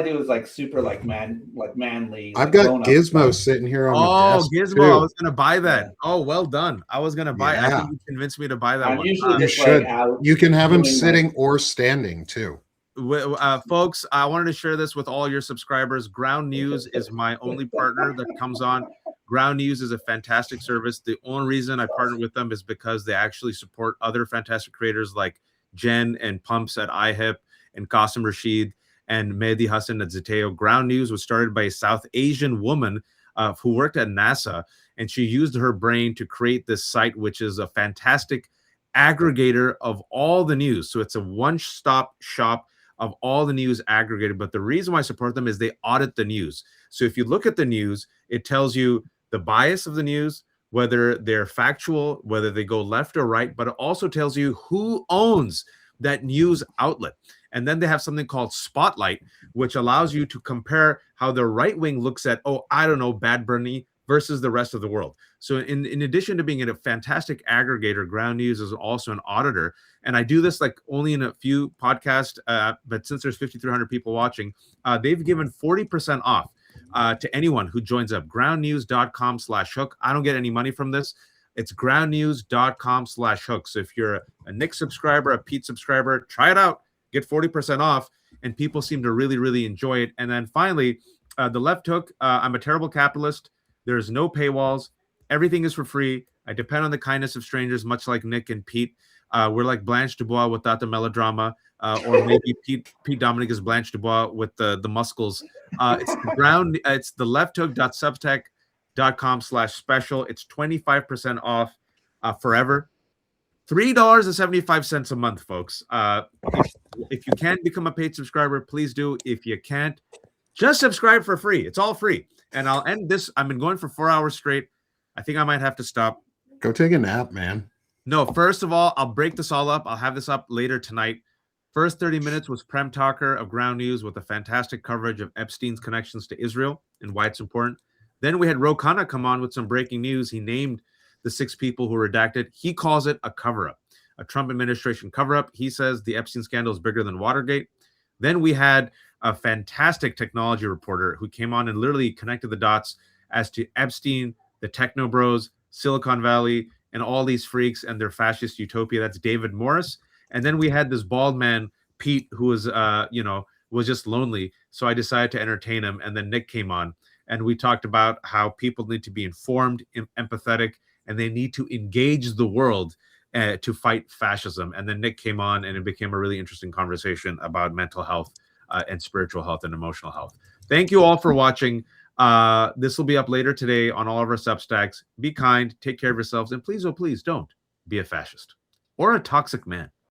do is like super manly. I've got Gizmo sitting here on the desk. Gizmo! Too. I was gonna buy that. Yeah. Oh, well done. I was gonna buy. I think you convinced me to buy that one. You should. You can have him sitting or standing too. Folks, I wanted to share this with all your subscribers. Ground News is my only partner that comes on. Ground News is a fantastic service. The only reason I partnered with them is because they actually support other fantastic creators like Jen and Pumps at iHip and Qasim Rashid and Mehdi Hassan at Zeteo. Ground News was started by a South Asian woman who worked at NASA, and she used her brain to create this site, which is a fantastic aggregator of all the news. So it's a one-stop shop of all the news aggregated. But the reason why I support them is they audit the news. So if you look at the news, it tells you the bias of the news, whether they're factual, whether they go left or right, but it also tells you who owns that news outlet. And then they have something called Spotlight, which allows you to compare how the right wing looks at, oh, I don't know, Bad Bunny versus the rest of the world. So in addition to being a fantastic aggregator, Ground News is also an auditor. And I do this like only in a few podcasts, but since there's 5,300 people watching, they've given 40% off to anyone who joins up. groundnews.com/hook. I don't get any money from this. It's groundnews.com/hook. So if you're a Nick subscriber, a Pete subscriber, try it out. Get 40% off. And people seem to really, really enjoy it. And then finally, the left hook. I'm a terrible capitalist. There's no paywalls. Everything is for free. I depend on the kindness of strangers, much like Nick and Pete. We're like Blanche Dubois without the melodrama, or maybe Pete Dominick is Blanche Dubois with the muscles. It's the lefthook.substack.com/special. It's 25% off forever. $3.75 a month, folks. If you can become a paid subscriber, please do. If you can't, just subscribe for free. It's all free. And I'll end this. I've been going for 4 hours straight. I think I might have to stop. Go take a nap, man. No, first of all, I'll break this all up. I'll have this up later tonight. First 30 minutes was Prem Talker of Ground News with a fantastic coverage of Epstein's connections to Israel and why it's important. Then we had Ro Khanna come on with some breaking news. He named the 6 people who were redacted. He calls it a cover-up, a Trump administration cover-up. He says the Epstein scandal is bigger than Watergate. Then we had a fantastic technology reporter who came on and literally connected the dots as to Epstein, the techno bros, Silicon Valley, and all these freaks and their fascist utopia. That's David Morris. And then we had this bald man, Pete, who was, was just lonely. So I decided to entertain him. And then Nick came on and we talked about how people need to be informed, empathetic, and they need to engage the world to fight fascism. And then Nick came on and it became a really interesting conversation about mental health and spiritual health and emotional health. Thank you all for watching. This will be up later today on all of our Substacks. Be kind, take care of yourselves, and please, oh please, don't be a fascist or a toxic man.